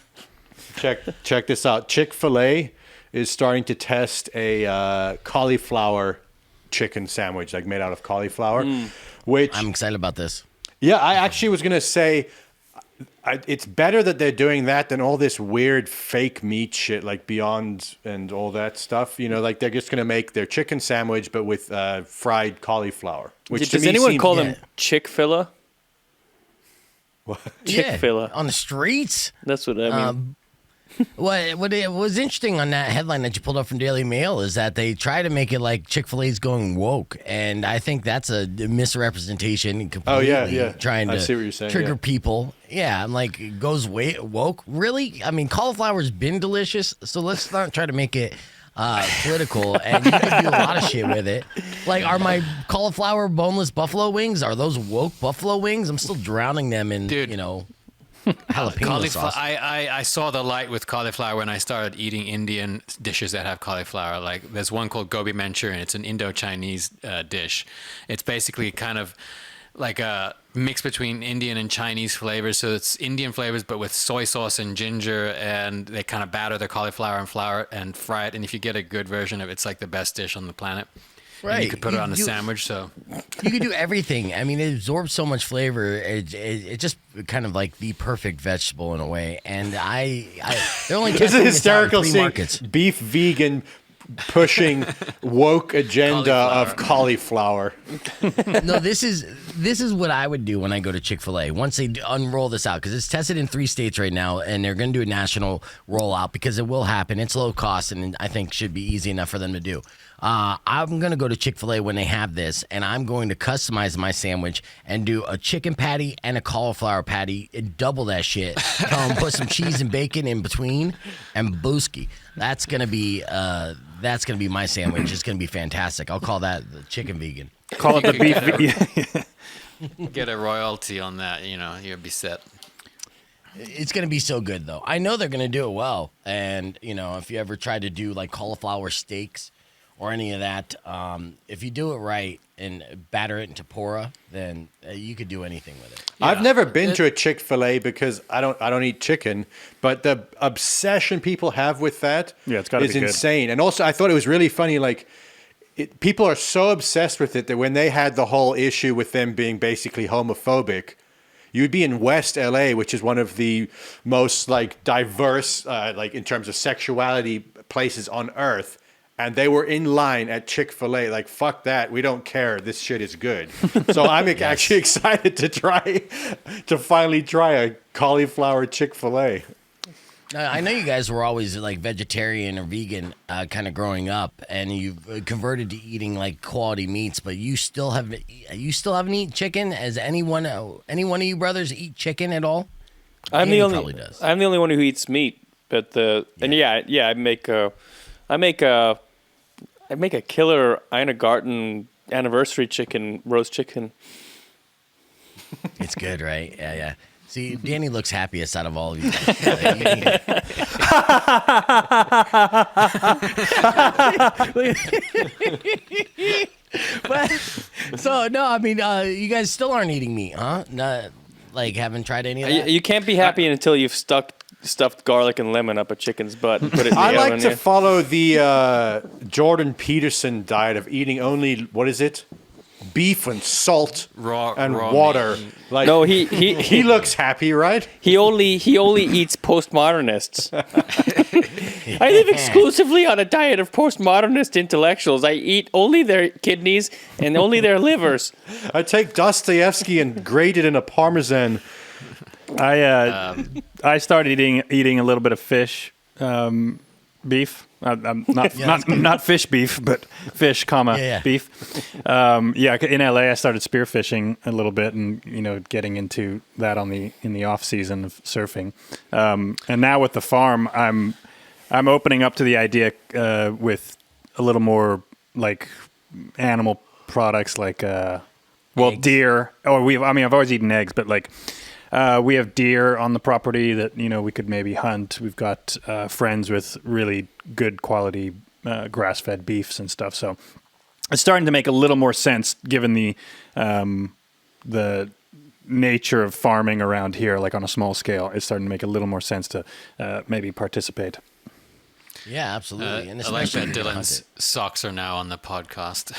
Check this out. Chick-fil-A is starting to test a cauliflower chicken sandwich, like made out of cauliflower. Which I'm excited about this. Yeah, I actually was gonna say it's better that they're doing that than all this weird fake meat shit like Beyond and all that stuff. Like they're just gonna make their chicken sandwich but with fried cauliflower. Which Does anyone call them Chick-fil-A? Chick-fil-A on the streets? That's what I mean. What was interesting on that headline that you pulled up from Daily Mail is that they try to make it like Chick-fil-A's going woke, and I think that's a misrepresentation. Completely trying to see what you're saying, trigger people. Yeah, I'm like, it goes woke? Really? I mean, cauliflower's been delicious, so let's not try to make it political, and you can do a lot of shit with it. Like, are my cauliflower boneless buffalo wings, are those woke buffalo wings? I'm still drowning them in, jalapeno sauce. I saw the light with cauliflower when I started eating Indian dishes that have cauliflower. Like there's one called gobi Manchurian. It's an Indo-Chinese dish. It's basically kind of like a mix between Indian and Chinese flavors. So it's Indian flavors, but with soy sauce and ginger, and they kind of batter the cauliflower and flour and fry it. And if you get a good version of it, it's like the best dish on the planet. Right. And you could put it on a sandwich, so you could do everything. I mean, it absorbs so much flavor. It just kind of like the perfect vegetable in a way. And they're only it's a hysterical seeing markets. Beef vegan pushing woke agenda of cauliflower. No, this is what I would do when I go to Chick-fil-A once they unroll this out, because it's tested in 3 states right now, and they're going to do a national rollout because it will happen. It's low cost, and I think should be easy enough for them to do. I'm going to go to Chick-fil-A when they have this, and I'm going to customize my sandwich and do a chicken patty and a cauliflower patty and double that shit. Put some cheese and bacon in between and booski. That's going to be my sandwich. It's going to be fantastic. I'll call that the chicken vegan. Call it the beef vegan. Get a royalty on that, you'll be set. It's going to be so good, though. I know they're going to do it well. And, if you ever try to do like cauliflower steaks or any of that, if you do it right and batter it into tempura, then you could do anything with it. Yeah. I've never been to a Chick-fil-A because I don't eat chicken, but the obsession people have with that is insane. And also, I thought it was really funny, like, people are so obsessed with it that when they had the whole issue with them being basically homophobic, you'd be in West LA, which is one of the most like diverse, like in terms of sexuality places on earth. And they were in line at Chick-fil-A, like, fuck that. We don't care. This shit is good. So I'm actually excited to finally try a cauliflower Chick-fil-A. I know you guys were always like vegetarian or vegan kind of growing up, and you've converted to eating like quality meats, but you still haven't eaten chicken. Has any one of you brothers eat chicken at all? I'm Danny the only probably does. I'm the only one who eats meat, but I make a killer Ina Garten anniversary roast chicken. It's good, right? Yeah. See, Danny looks happiest out of all of you. But, so no, I mean, you guys still aren't eating meat, huh? Not like haven't tried any of that. You can't be happy until you've stuffed garlic and lemon up a chicken's butt and put it in the I like oven. to follow the Jordan Peterson diet of eating only, what is it? Beef and salt Raw water. meat. Like, No, he he looks happy, right? He only eats postmodernists. I live exclusively on a diet of postmodernist intellectuals. I eat only their kidneys and only their livers. I take Dostoevsky and grate it in a Parmesan. I started eating a little bit of fish, beef. Not fish beef, but fish, beef. In LA, I started spearfishing a little bit, and getting into that in the off season of surfing. And now with the farm, I'm opening up to the idea with a little more like animal products, like deer. I've always eaten eggs, but like. We have deer on the property that we could maybe hunt. We've got friends with really good quality grass-fed beefs and stuff. So it's starting to make a little more sense given the nature of farming around here, like on a small scale. It's starting to make a little more sense to maybe participate. Yeah, absolutely. And I like especially that Dylan's socks are now on the podcast.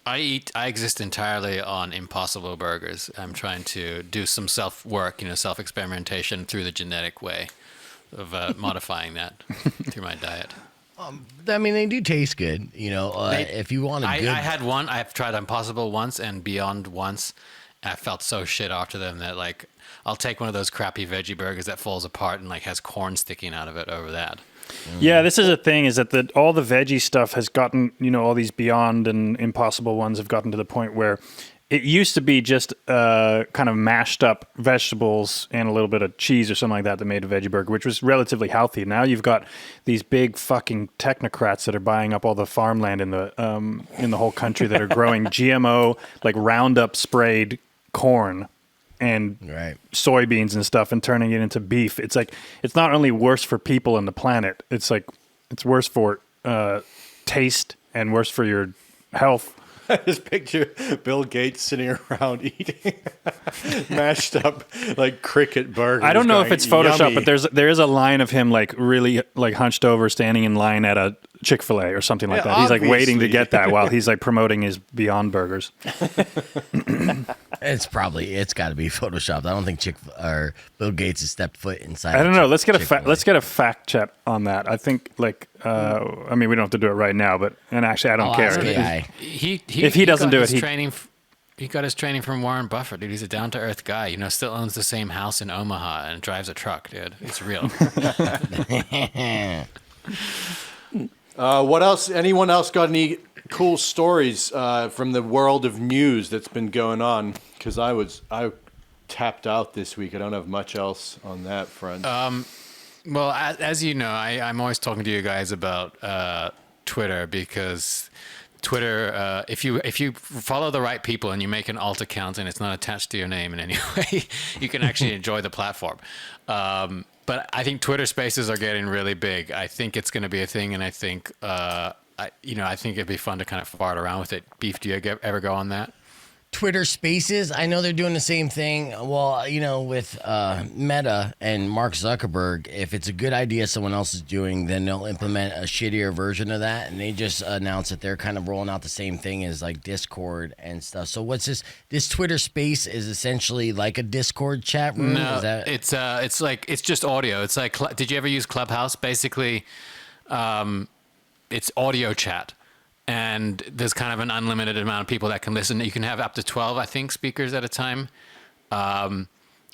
I exist entirely on Impossible Burgers. I'm trying to do some self-work, self-experimentation through the genetic way of modifying that through my diet. I mean, they do taste good. If you want a good... I had one. I've tried Impossible once and Beyond once. I felt so shit after them that, like, I'll take one of those crappy veggie burgers that falls apart and, like, has corn sticking out of it over that. Yeah, this is a thing, is that all the veggie stuff has gotten, all these Beyond and Impossible ones have gotten to the point where it used to be just kind of mashed up vegetables and a little bit of cheese or something like that made a veggie burger, which was relatively healthy. Now you've got these big fucking technocrats that are buying up all the farmland in the whole country that are growing GMO, like Roundup sprayed corn and soybeans and stuff and turning it into beef. It's like, it's not only worse for people and the planet, it's like, it's worse for taste and worse for your health. I just picture Bill Gates sitting around eating mashed up like cricket burgers. I don't know if it's Photoshop, yummy. but there is a line of him like really like hunched over, standing in line at a Chick-fil-A or something like that. He's like waiting to get that while he's like promoting his Beyond Burgers. It's got to be photoshopped. I don't think Bill Gates has stepped foot inside. I don't know. Let's get a fact check on that. I think like I mean, we don't have to do it right now, but actually I don't care. If he doesn't do it, he got his training from Warren Buffett, dude. He's a down to earth guy. Still owns the same house in Omaha and drives a truck, dude. It's real. What else? Anyone else got any cool stories from the world of news that's been going on? Because I tapped out this week. I don't have much else on that front. Well, as you know, I'm always talking to you guys about Twitter, because Twitter, if you follow the right people and you make an alt account and it's not attached to your name in any way, you can actually enjoy the platform. But I think Twitter Spaces are getting really big. I think it's going to be a thing, and I think I think it'd be fun to kind of fart around with it. Beef, do you ever go on that? Twitter Spaces, I know they're doing the same thing. Well, with Meta and Mark Zuckerberg, if it's a good idea someone else is doing, then they'll implement a shittier version of that. And they just announced that they're kind of rolling out the same thing as like Discord and stuff. So what's this? This Twitter Space is essentially like a Discord chat room? No, it's just audio. It's like, did you ever use Clubhouse? Basically, it's audio chat. And there's kind of an unlimited amount of people that can listen. You can have up to 12, I think, speakers at a time.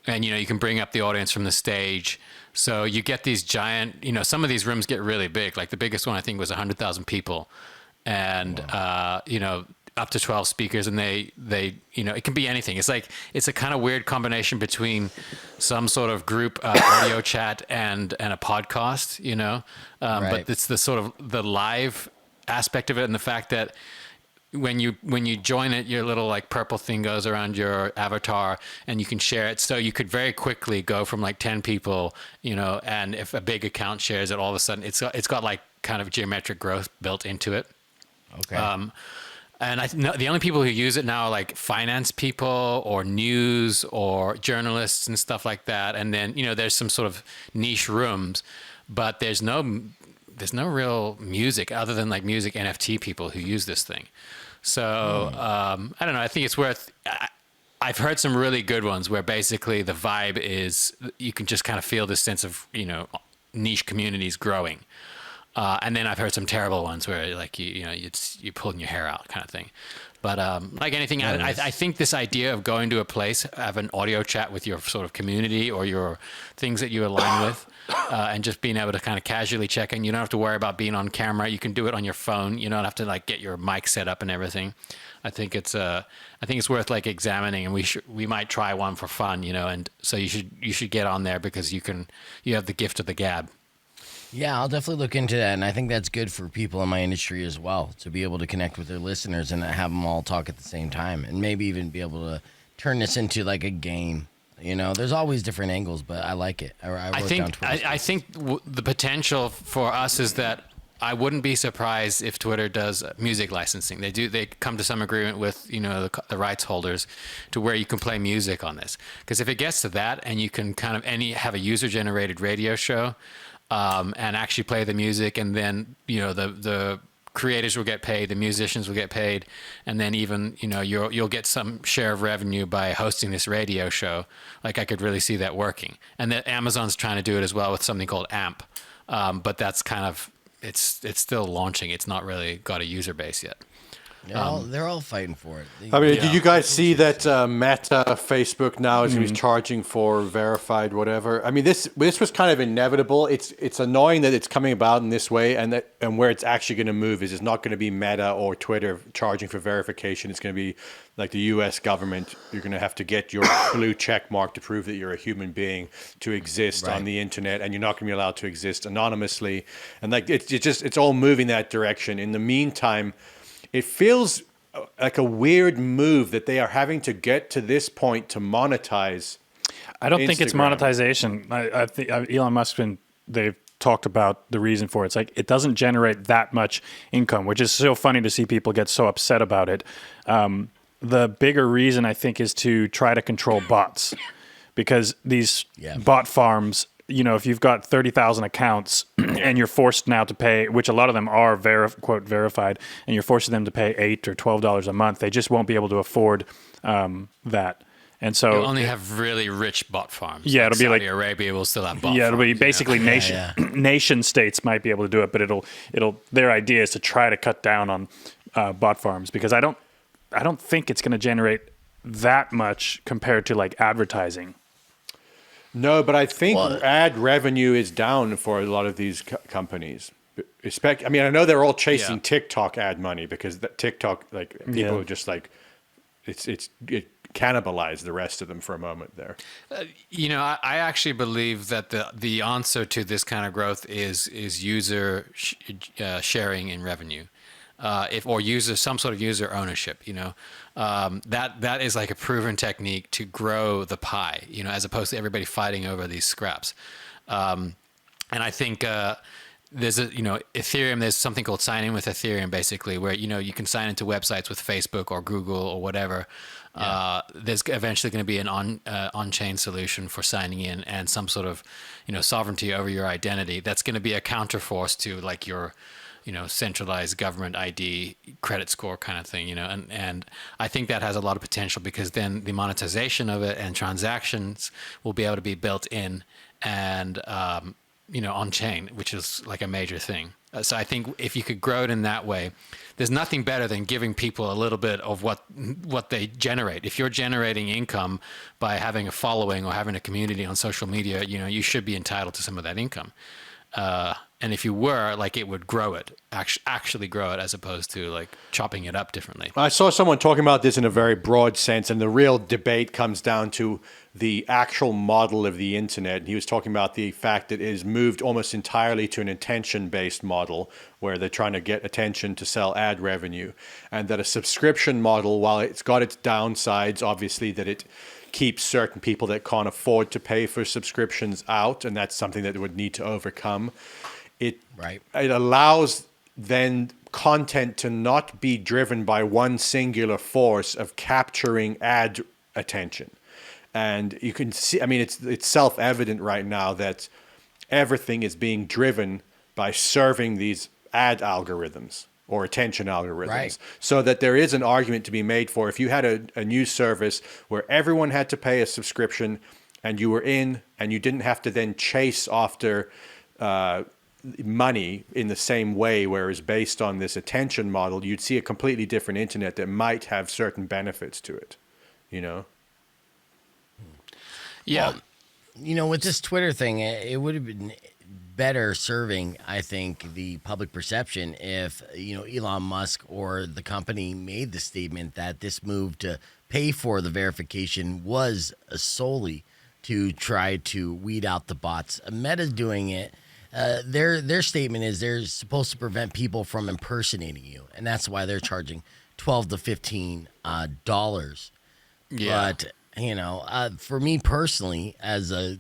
and you can bring up the audience from the stage. So you get these giant, some of these rooms get really big. Like the biggest one I think was 100,000 people, and up to 12 speakers, and they it can be anything. It's a kind of weird combination between some sort of group audio chat and a podcast, Right. But it's the sort of the live aspect of it, and the fact that when you join it, your little like purple thing goes around your avatar, and you can share it. So you could very quickly go from like 10 people, and if a big account shares it, all of a sudden it's got like kind of geometric growth built into it. Okay. And I know the only people who use it now are like finance people or news or journalists and stuff like that. And then, there's some sort of niche rooms, but there's no real music other than like music NFT people who use this thing. So I don't know. I think it's worth. I've heard some really good ones where basically the vibe is you can just kind of feel this sense of niche communities growing. And then I've heard some terrible ones where like you're pulling your hair out kind of thing. But like anything, I think this idea of going to a place, have an audio chat with your sort of community or your things that you align with, and just being able to kind of casually check in. You don't have to worry about being on camera. You can do it on your phone. You don't have to like get your mic set up and everything. I think it's worth like examining, and we might try one for fun, and so you should get on there because you have the gift of the gab. Yeah, I'll definitely look into that, and I think that's good for people in my industry as well, to be able to connect with their listeners and have them all talk at the same time, and maybe even be able to turn this into like a game. There's always different angles, but I like it. I think the potential for us is that I wouldn't be surprised if Twitter does music licensing. They come to some agreement with the rights holders to where you can play music on this. Because if it gets to that, and you can kind of have a user generated radio show. And actually play the music, and then the creators will get paid, the musicians will get paid, and then even you'll get some share of revenue by hosting this radio show. Like I could really see that working, and that Amazon's trying to do it as well with something called AMP, but that's kind of it's still launching. It's not really got a user base yet. They're all fighting for it. Did you guys see that Meta, Facebook now is going to be charging for verified whatever? I mean, this was kind of inevitable. It's annoying that it's coming about in this way, and where it's actually going to move is it's not going to be Meta or Twitter charging for verification. It's going to be like the U.S. government. You're going to have to get your blue check mark to prove that you're a human being to exist on the internet, and you're not going to be allowed to exist anonymously. And like it's all moving that direction. In the meantime, it feels like a weird move that they are having to get to this point to monetize. I don't think it's monetization. I think Elon Musk they've talked about the reason for it. It's like it doesn't generate that much income, which is so funny to see people get so upset about it. The bigger reason I think is to try to control bots, because these bot farms, if you've got 30,000 accounts and you're forced now to pay, which a lot of them are quote verified, and you're forcing them to pay $8 or $12 a month, they just won't be able to afford that. And so you'll only have really rich bot farms. Yeah, it'll be Saudi like Arabia will still have bot farms. Yeah, it'll be basically nation states might be able to do it, but their idea is to try to cut down on bot farms, because I don't think it's going to generate that much compared to like advertising. No, but I think ad revenue is down for a lot of these companies. I mean, I know they're all chasing TikTok ad money, because TikTok, like people are just like, it cannibalized the rest of them for a moment there. I actually believe that the answer to this kind of growth is user sharing in revenue. Or some sort of user ownership, that is like a proven technique to grow the pie, as opposed to everybody fighting over these scraps. And I think there's Ethereum, there's something called sign in with Ethereum, basically, where, you can sign into websites with Facebook or Google or whatever. There's eventually going to be an on-chain solution for signing in, and some sort of, sovereignty over your identity. That's going to be a counterforce to like your centralized government ID credit score kind of thing, and I think that has a lot of potential, because then the monetization of it and transactions will be able to be built in, and on chain, which is like a major thing. So I think if you could grow it in that way, there's nothing better than giving people a little bit of what they generate. If you're generating income by having a following or having a community on social media, you should be entitled to some of that income. And if you were, like, it would grow it, actually grow it, as opposed to like chopping it up differently. I saw someone talking about this in a very broad sense, and the real debate comes down to the actual model of the internet. And he was talking about the fact that it is moved almost entirely to an attention-based model, where they're trying to get attention to sell ad revenue, and that a subscription model, while it's got its downsides, obviously, that it keeps certain people that can't afford to pay for subscriptions out, and that's something that it would need to overcome. It allows then content to not be driven by one singular force of capturing ad attention. And you can see, I mean, it's self-evident right now that everything is being driven by serving these ad algorithms or attention algorithms. Right. So that there is an argument to be made for, if you had a news service where everyone had to pay a subscription and you were in, and you didn't have to then chase after money in the same way, whereas based on this attention model, you'd see a completely different internet that might have certain benefits to it, Yeah. Well, with this Twitter thing, it would have been better serving, I think, the public perception if, Elon Musk or the company made the statement that this move to pay for the verification was solely to try to weed out the bots. Meta's doing it. Their statement is they're supposed to prevent people from impersonating you, and that's why they're charging $12 to $15. Yeah. But for me personally, as a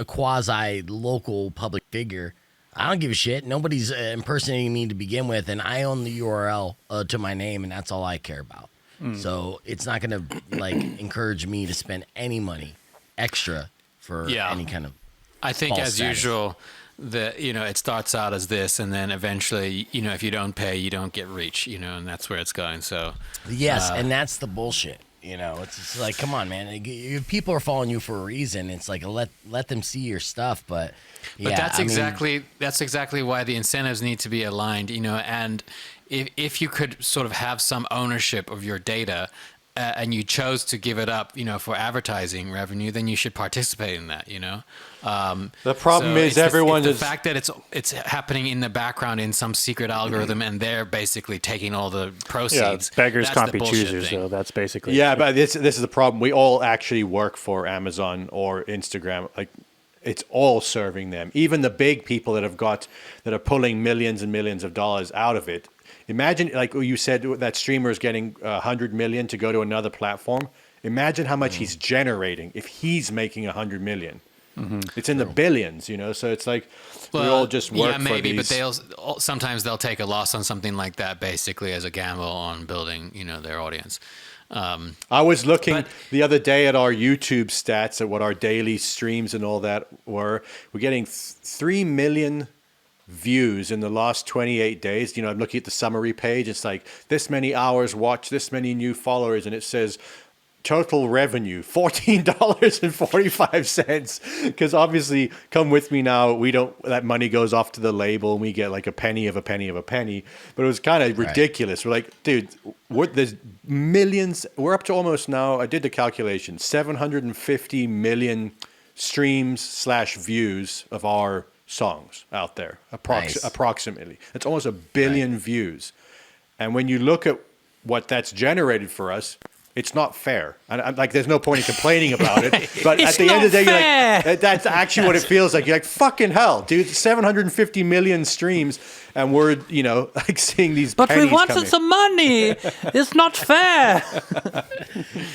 quasi local public figure, I don't give a shit. Nobody's impersonating me to begin with, and I own the URL to my name, and that's all I care about. So it's not going to encourage me to spend any money extra for any kind of. I think, as status. Usual, it starts out as this, and then eventually, if you don't pay, you don't get reach, and that's where it's going. So yes, and that's the bullshit. It's just like, come on, man. People are following you for a reason. It's like, let them see your stuff. But that's exactly why the incentives need to be aligned. And if you could sort of have some ownership of your data, and you chose to give it up, for advertising revenue, then you should participate in that, The problem is the fact that it's happening in the background in some secret algorithm, and they're basically taking all the proceeds. Yeah, beggars can't be choosers, though. That's basically. Yeah, but this is the problem. We all actually work for Amazon or Instagram. Like, it's all serving them. Even the big people that are pulling millions and millions of dollars out of it. Imagine, like you said, that streamer is getting 100 million to go to another platform. Imagine how much he's generating if he's making 100 million. It's in the billions, So it's like we all just work for these. But sometimes they'll take a loss on something like that, basically as a gamble on building, their audience. I was looking the other day at our YouTube stats, at what our daily streams and all that were. We're getting 3 million views in the last 28 days. I'm looking at the summary page. It's like this many hours watched, this many new followers, and it says total revenue $14.45. Because obviously, come with me now, that money goes off to the label, and we get like a penny of a penny of a penny. But it was kind of ridiculous. We're like, dude, there's millions. We're up to almost now, I did the calculation, 750 million streams / views of our songs out there, approximately. It's almost 1 billion views. And when you look at what that's generated for us, it's not fair. And I'm like, there's no point in complaining about it. But at the end of the day, you're like, that's actually what it feels like. You're like, fucking hell, dude, 750 million streams, and we're, like seeing these pennies we wanted coming. some money. It's not fair.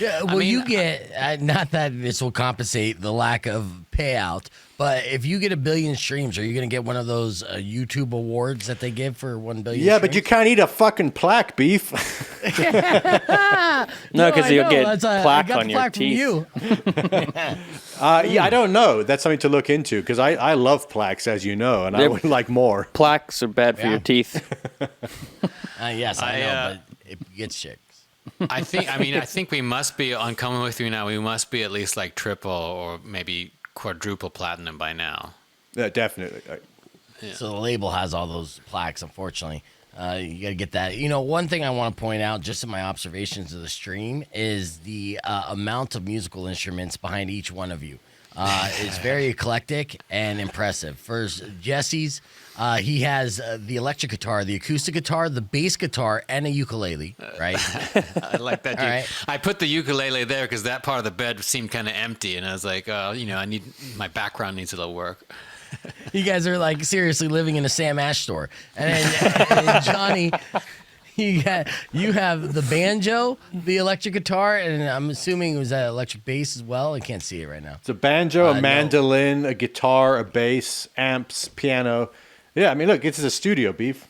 You get, not that this will compensate the lack of payout, but if you get 1 billion streams, are you going to get one of those YouTube awards that they give for 1 billion Yeah, streams? but you can't eat a fucking plaque, Beef. No, because you'll get plaque on your teeth. You. I don't know. That's something to look into, because I love plaques, as you know, and I would like more. Plaques are bad for your teeth. Yes, I know, but it gets chicks. I think we must be on Coming With You Now. We must be at least like triple or maybe quadruple platinum by now. Definitely. So the label has all those plaques, unfortunately. You got to get that. You know, one thing I want to point out, just in my observations of the stream, is the amount of musical instruments behind each one of you. It's very eclectic and impressive. First, Jesse's, he has the electric guitar, the acoustic guitar, the bass guitar, and a ukulele, right? I like that. Dude. All right. I put the ukulele there because that part of the bed seemed kind of empty, and I was like, I need my background needs a little work. You guys are like seriously living in a Sam Ash store. And Johnny, you have the banjo, the electric guitar, and I'm assuming it was that electric bass as well. I can't see it right now. It's a banjo, a mandolin, a guitar, a bass, amps, piano. Yeah, I mean, look, it's a studio, Beef.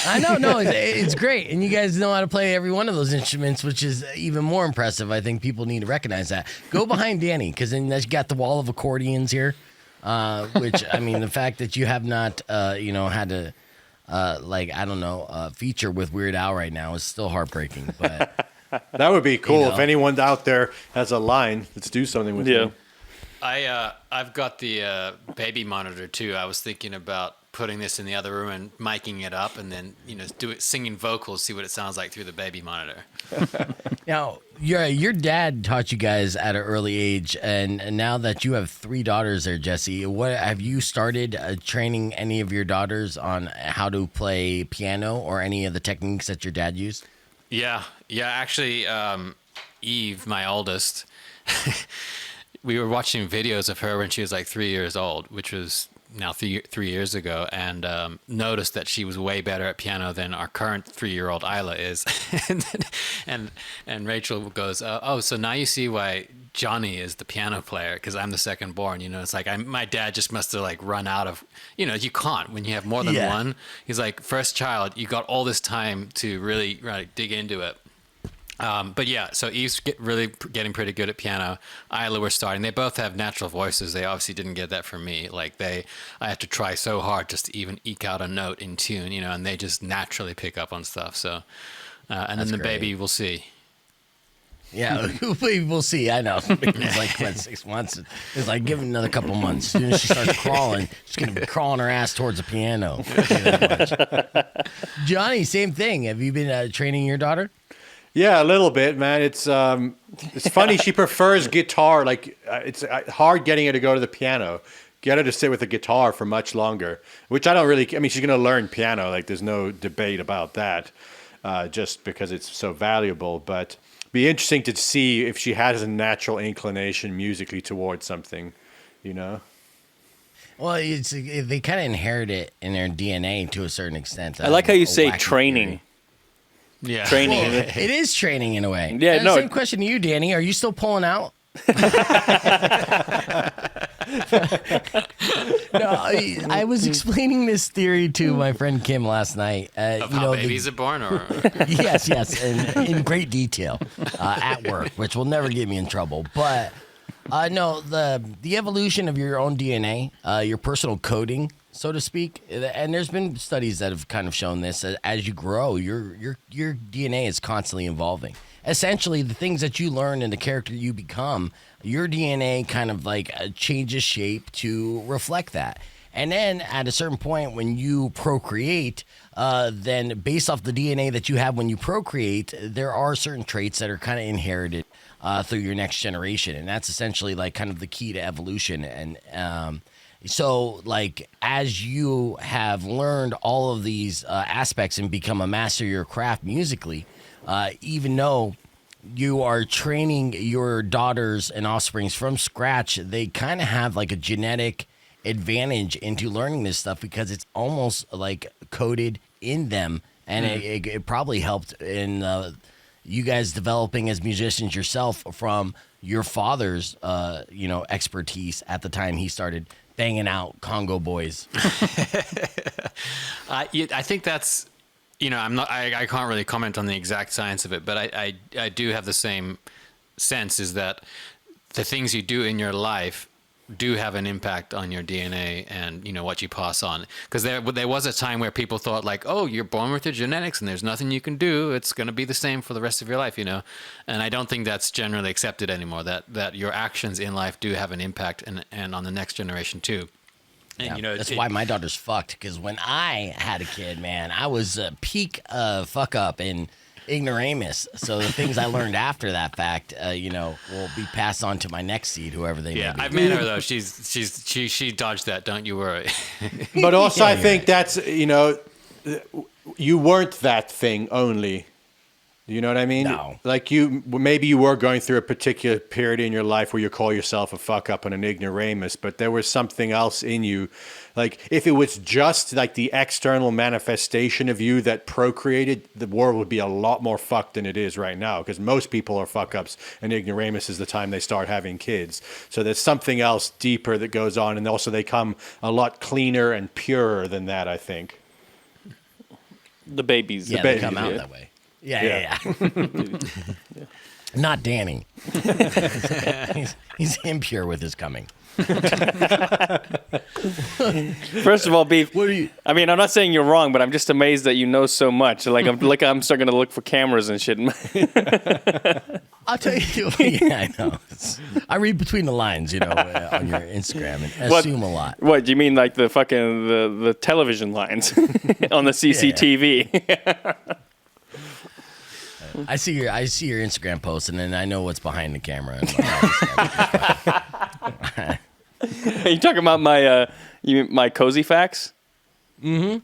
I know, no, it's great. And you guys know how to play every one of those instruments, which is even more impressive. I think people need to recognize that. Go behind Danny, because then you got the wall of accordions here. Which, I mean, the fact that you have not, had to, feature with Weird Al right now is still heartbreaking. But that would be cool if anyone out there has a line. Let's do something with it. I've got the baby monitor too. I was thinking about putting this in the other room and miking it up, and then do it singing vocals, see what it sounds like through the baby monitor. Now, your dad taught you guys at an early age, and now that you have 3 daughters there, Jesse, what have you started training any of your daughters on how to play piano or any of the techniques that your dad used? Yeah. Actually, Eve, my oldest, we were watching videos of her when she was like 3 years old, which was now 3 years ago, and noticed that she was way better at piano than our current 3-year-old Isla is. and Rachel goes, so now you see why Johnny is the piano player, because I'm the second born. It's like my dad just must have like run out of, you can't when you have more than one. He's like, first child, you got all this time to really dig into it. But yeah, so Eve's getting pretty good at piano. Isla, we're starting. They both have natural voices. They obviously didn't get that from me. Like I have to try so hard just to even eke out a note in tune, and they just naturally pick up on stuff. So, and then the baby, we'll see. Yeah, we'll see. I know. It's like 6 months. It's like give it another couple months. As soon as she starts crawling, she's going to be crawling her ass towards the piano. Johnny, same thing. Have you been training your daughter? Yeah, a little bit, man. It's funny. She prefers guitar. Like it's hard getting her to go to the piano. Get her to sit with the guitar for much longer, which I don't really. I mean, she's going to learn piano. Like there's no debate about that, just because it's so valuable. But be interesting to see if she has a natural inclination musically towards something, Well, they kind of inherit it in their DNA to a certain extent. I like how you say training. Theory. Yeah, training. Well, it is training in a way. Yeah, Same question to you, Danny. Are you still pulling out? No, I was explaining this theory to my friend Kim last night. How babies are born, or yes, in great detail at work, which will never get me in trouble. But no, the evolution of your own DNA, your personal coding, so to speak, and there's been studies that have kind of shown this. As you grow, your DNA is constantly evolving. Essentially, the things that you learn and the character you become, your DNA kind of like changes shape to reflect that. And then at a certain point when you procreate, then based off the DNA that you have when you procreate, there are certain traits that are kind of inherited through your next generation. And that's essentially like kind of the key to evolution. And so like as you have learned all of these aspects and become a master of your craft musically, even though you are training your daughters and offsprings from scratch, they kind of have like a genetic advantage into learning this stuff because it's almost like coded in them. And it probably helped in you guys developing as musicians yourself from your father's, expertise at the time he started banging out Congo boys. I think that's, I can't really comment on the exact science of it, but I do have the same sense is that the things you do in your life do have an impact on your DNA and, what you pass on. Because there was a time where people thought like, oh, you're born with your genetics and there's nothing you can do. It's going to be the same for the rest of your life, And I don't think that's generally accepted anymore, that your actions in life do have an impact and on the next generation too. And Yeah, that's why my daughter's fucked. Because when I had a kid, man, I was a peak fuck up and ignoramus. So the things I learned after that fact, will be passed on to my next seed, whoever they may be. I've met her though. She dodged that. Don't you worry. But also, I think that's you weren't that thing only. You know what I mean? No. Like maybe you were going through a particular period in your life where you call yourself a fuck up and an ignoramus, but there was something else in you. Like if it was just like the external manifestation of you that procreated, the world would be a lot more fucked than it is right now, because most people are fuck ups and ignoramus is the time they start having kids. So there's something else deeper that goes on, and also they come a lot cleaner and purer than that, I think. The babies. Yeah, they come out that way. Yeah. Not Danny. he's impure with his coming. First of all, Beef. I mean, I'm not saying you're wrong, but I'm just amazed that you know so much. I'm starting to look for cameras and shit. I'll tell you. Yeah, I know. I read between the lines, on your Instagram and assume a lot. What do you mean, like the fucking the television lines on the CCTV? Yeah. I see your Instagram post, and then I know what's behind the camera. Are you talking about my cozy facts? Mm-hmm.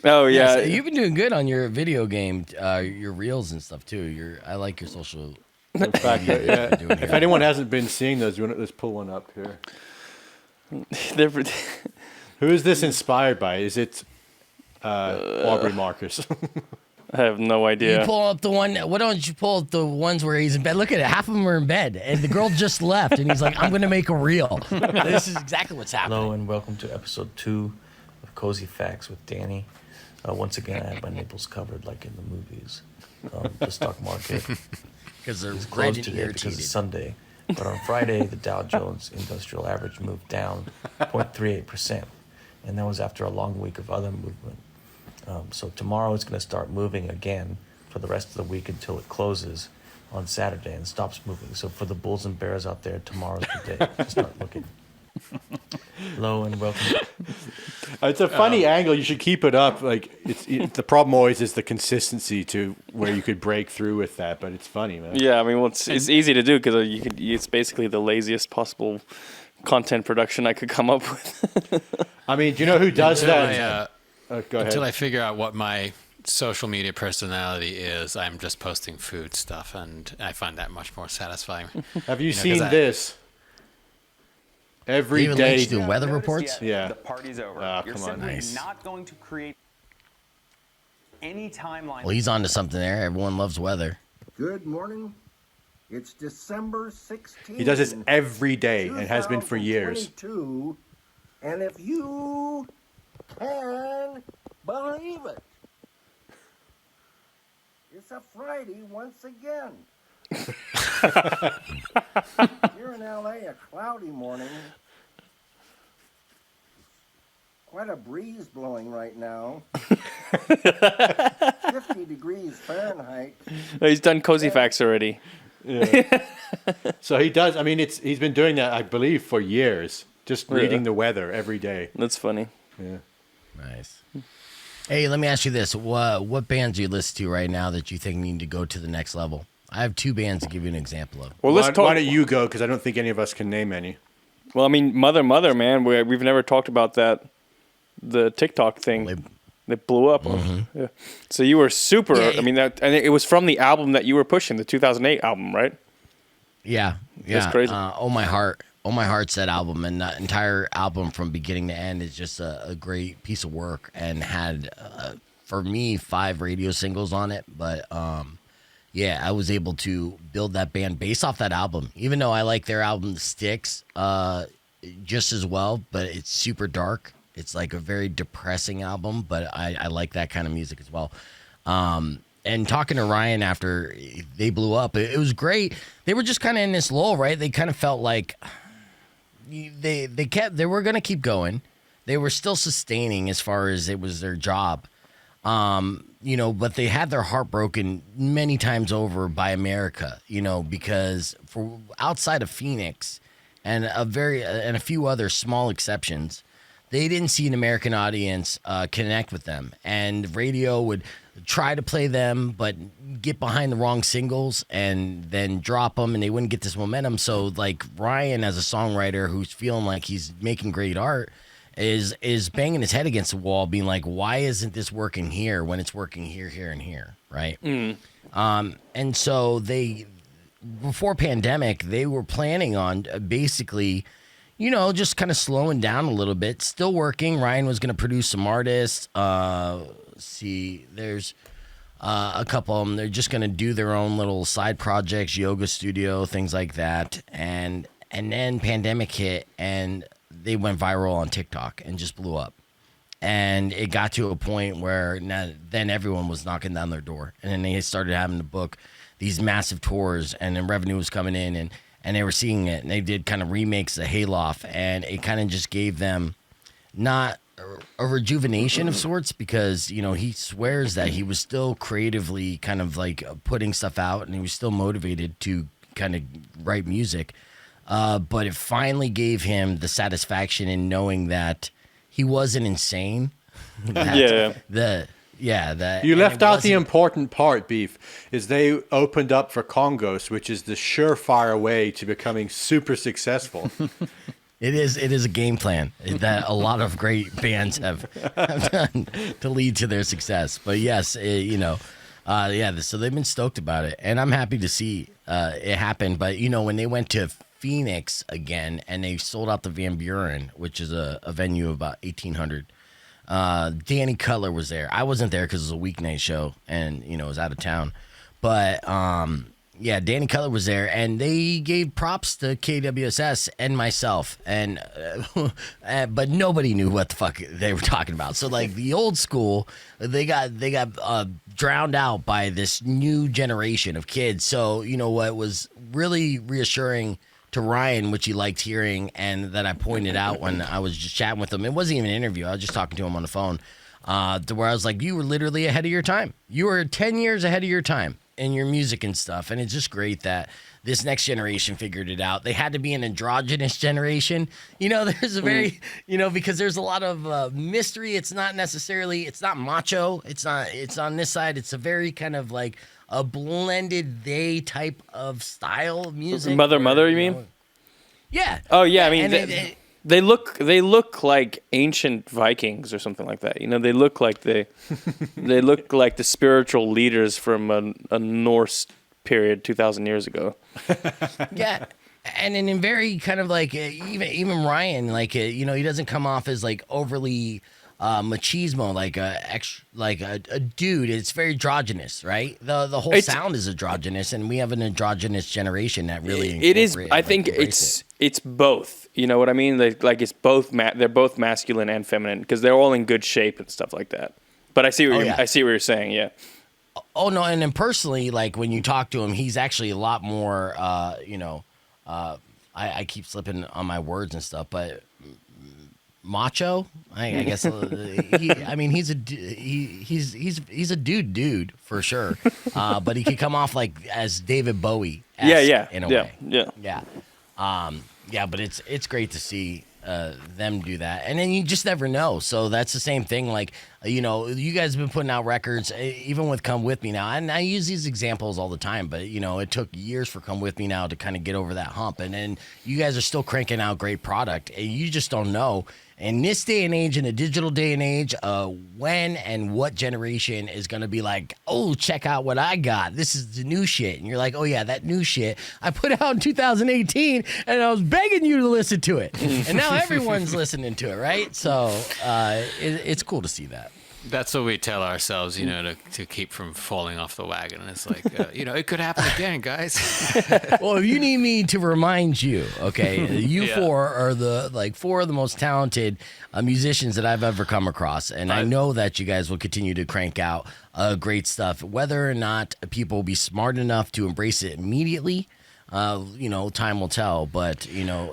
Oh yeah, you've been doing good on your video game, your reels and stuff too. I like your social. In fact, if anyone hasn't been seeing those, let's pull one up here. Who is this inspired by? Is it Aubrey Marcus? I have no idea. You pull up the one. Why don't you pull up the ones where he's in bed? Look at it. Half of them are in bed, and the girl just left, and he's like, "I'm going to make a reel." This is exactly what's happening. Hello, and welcome to episode 2 of Cozy Facts with Danny. Once again, I have my nipples covered like in the movies. The stock market because they're closed today because it's Sunday. But on Friday, the Dow Jones Industrial Average moved down 0.38%, and that was after a long week of other movement. So tomorrow it's going to start moving again for the rest of the week until it closes on Saturday and stops moving. So for the bulls and bears out there, tomorrow's the day to start looking. Hello and welcome. It's a funny angle. You should keep it up. Like the problem always is the consistency to where you could break through with that. But it's funny, man. Yeah, I mean, it's easy to do because it's basically the laziest possible content production I could come up with. I mean, do you know who does that? Go ahead. Until I figure out what my social media personality is, I'm just posting food stuff, and I find that much more satisfying. Have you seen this? Every day. Do weather reports? Yeah. The party's over. You're come on. simply Nice. not going to create any timeline. Well, he's on to something there. Everyone loves weather. Good morning. It's December 16th. He does this every day and has been for years. And if you can believe it, it's a Friday once again. Here in LA, a cloudy morning. Quite a breeze blowing right now. 50 degrees Fahrenheit. He's done Cozy Facts already. Yeah. So he does. I mean, he's been doing that, I believe, for years. Just reading the weather every day. That's funny. Yeah. Nice. Hey, let me ask you this: what bands do you listen to right now that you think need to go to the next level? I have 2 bands to give you an example of. Well, why don't you go? Because I don't think any of us can name any. Well, I mean, Mother, man, we've never talked about that. The TikTok thing that blew up. Mm-hmm. Yeah. So you were super. I mean, and it was from the album that you were pushing, the 2008 album, right? Yeah. That's crazy. Oh My Heart's that album, and that entire album from beginning to end is just a great piece of work, and had for me 5 radio singles on it. But yeah, I was able to build that band based off that album, even though I like their album Styx just as well, but it's super dark. It's like a very depressing album, but I like that kind of music as well. And talking to Ryan after they blew up, it was great. They were just kind of in this lull, right? They kind of felt like they were going to keep going. They were still sustaining as far as it was their job. But they had their heart broken many times over by America, because for outside of Phoenix and a few other small exceptions, they didn't see an American audience connect with them, and radio would try to play them, but get behind the wrong singles and then drop them, and they wouldn't get this momentum. So like Ryan, as a songwriter who's feeling like he's making great art, is banging his head against the wall, being like, why isn't this working here when it's working here, here, and here, right? And so before pandemic, they were planning on basically, just kind of slowing down a little bit, still working. Ryan was going to produce some artists. There's a couple of them. They're just going to do their own little side projects, yoga studio, things like that. And then pandemic hit, and they went viral on TikTok and just blew up. And it got to a point where then everyone was knocking down their door. And then they started having to book these massive tours, and then revenue was coming in, and they were seeing it. And they did kind of remakes of Hayloft, and it kind of just gave them not a rejuvenation of sorts, because, he swears that he was still creatively kind of like putting stuff out, and he was still motivated to kind of write music. But it finally gave him the satisfaction in knowing that he wasn't insane. You left out the important part, Beef, is they opened up for Congos, which is the surefire way to becoming super successful. It is a game plan that a lot of great bands have done to lead to their success. But yes, so they've been stoked about it, and I'm happy to see it happen. But when they went to Phoenix again, and they sold out the Van Buren, which is a venue of about 1,800. Danny Cutler was there. I wasn't there because it was a weeknight show, and I was out of town. But Danny Cutler was there, and they gave props to KWSS and myself, and but nobody knew what the fuck they were talking about. So like the old school, they got drowned out by this new generation of kids. So what was really reassuring to Ryan, which he liked hearing, and that I pointed out when I was just chatting with him. It wasn't even an interview. I was just talking to him on the phone, to where I was like, you were literally ahead of your time. You were 10 years ahead of your time in your music and stuff. And it's just great that this next generation figured it out. They had to be an androgynous generation. There's a very, because there's a lot of mystery. It's not macho. It's on this side. It's a very kind of like a blended they type of style of music. Mother, you mean? Yeah. Oh yeah, I mean they look like ancient Vikings or something like that. They look like they look like the spiritual leaders from a Norse period 2,000 years ago. Yeah. And in very kind of like even Ryan, like he doesn't come off as like overly machismo, like a dude. It's very androgynous, right? The whole sound is androgynous, and we have an androgynous generation that really it is. I think it's both. You know what I mean? Like it's both. They're both masculine and feminine because they're all in good shape and stuff like that. But I see what you're saying. Yeah. Oh no, and then personally, like when you talk to him, he's actually a lot more. I keep slipping on my words and stuff, but macho. I guess. He's a dude for sure. But he could come off like as David Bowie. In a way. But it's great to see them do that, and then you just never know. So that's the same thing. Like you guys have been putting out records, even with Come With Me Now, and I use these examples all the time. But it took years for Come With Me Now to kind of get over that hump, and then you guys are still cranking out great product, and you just don't know. In this day and age, in a digital day and age, when and what generation is going to be like, oh, check out what I got. This is the new shit. And you're like, oh, yeah, that new shit I put out in 2018, and I was begging you to listen to it. And now everyone's listening to it, right? So it's cool to see that. That's what we tell ourselves, to keep from falling off the wagon. And it's like, it could happen again, guys. Well, if you need me to remind you, okay, you four are four of the most talented musicians that I've ever come across. And I know that you guys will continue to crank out great stuff. Whether or not people will be smart enough to embrace it immediately, time will tell, but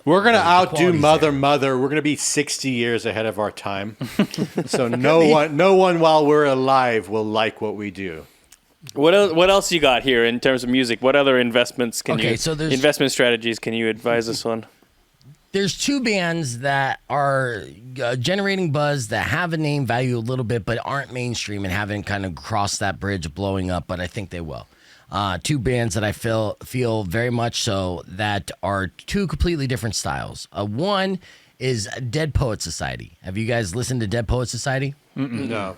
we're gonna outdo Mother. We're gonna be 60 years ahead of our time. So no one while we're alive will like what we do. What else you got here in terms of music? What other investments investment strategies can you advise us on? There's two bands that are generating buzz that have a name value a little bit, but aren't mainstream and haven't kind of crossed that bridge of blowing up, but I think they will. Two bands that I feel very much so that are two completely different styles. One is Dead Poet Society. Have you guys listened to Dead Poet Society? No.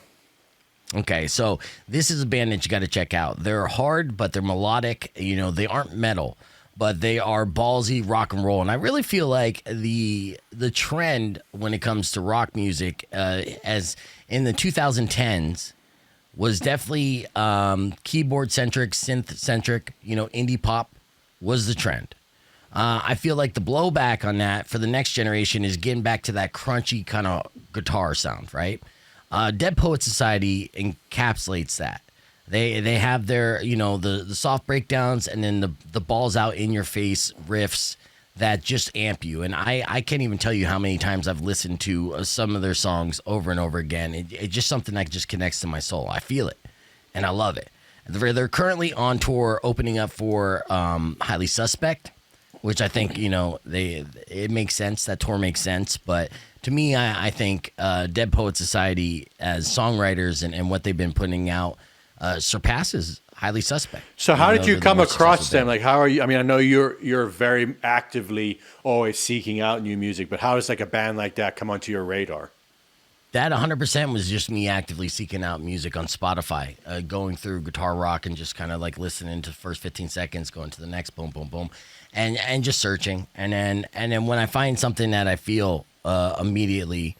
Okay, so this is a band that you got to check out. They're hard, but they're melodic. You know, they aren't metal, but they are ballsy rock and roll. And I really feel like the trend when it comes to rock music, as in the 2010s, was definitely keyboard centric, synth centric. You know, indie pop was the trend. I feel like the blowback on that for the next generation is getting back to that crunchy kind of guitar sound, right? Dead Poet Society encapsulates that. They have their, you know, the soft breakdowns and then the balls out in your face riffs that just amp you. And I can't even tell you how many times I've listened to some of their songs over and over again. It's just something that just connects to my soul. I feel it and I love it. They're currently on tour opening up for Highly Suspect, which I think, you know, it makes sense. That tour makes sense. But to me, I think Dead Poet Society as songwriters and what they've been putting out surpasses Highly Suspect. So how did you come across them? Like, how are you? I mean, I know you're very actively always seeking out new music, but how does like a band like that come onto your radar? That 100% was just me actively seeking out music on Spotify, going through Guitar Rock and just kind of like listening to the first 15 seconds, going to the next, boom, boom, boom, and just searching. And then when I find something that I feel immediately,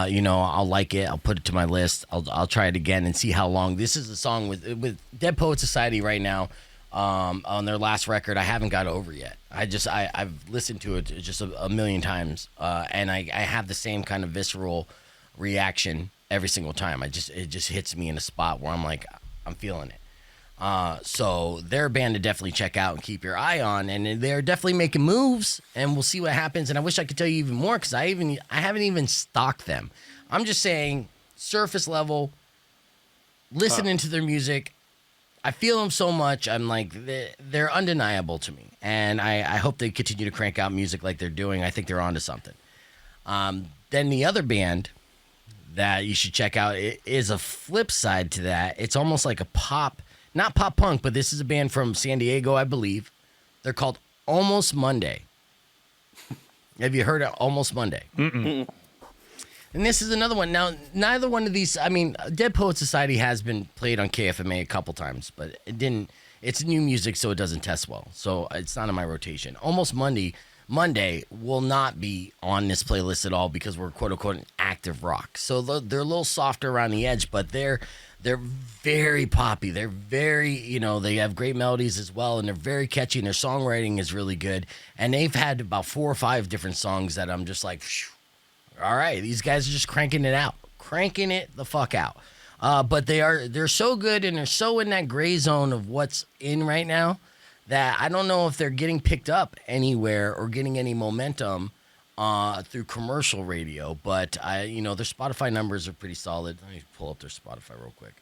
you know, I'll like it. I'll put it to my list. I'll try it again and see how long. This is a song with Dead Poet Society right now. On their last record, I haven't got over yet. I've listened to it just a million times, and I have the same kind of visceral reaction every single time. It just hits me in a spot where I'm like, I'm feeling it. So they're a band to definitely check out and keep your eye on, and they're definitely making moves, and we'll see what happens. And I wish I could tell you even more because I haven't even stalked them. I'm just saying surface level, listening to their music. I feel them so much. I'm like, they're undeniable to me, and I hope they continue to crank out music like they're doing. I think they're onto something. Then the other band that you should check out is a flip side to that. It's almost like a pop, not pop punk, but this is a band from San Diego, I believe. They're called Almost Monday. Have you heard of Almost Monday? Mm-mm. And this is another one. Now, neither one of these, I mean, Dead Poet Society has been played on KFMA a couple times, but it's new music, so it doesn't test well. So it's not in my rotation. Almost Monday will not be on this playlist at all because we're quote-unquote an active rock. So they're a little softer around the edge, but they're very poppy. They're very, you know, they have great melodies as well, and they're very catchy, and their songwriting is really good. And they've had about 4 or 5 different songs that I'm just like, phew, all right, these guys are just cranking it the fuck out. But they're so good, and they're so in that gray zone of what's in right now that I don't know if they're getting picked up anywhere or getting any momentum through commercial radio. But their Spotify numbers are pretty solid. Let me pull up their Spotify real quick.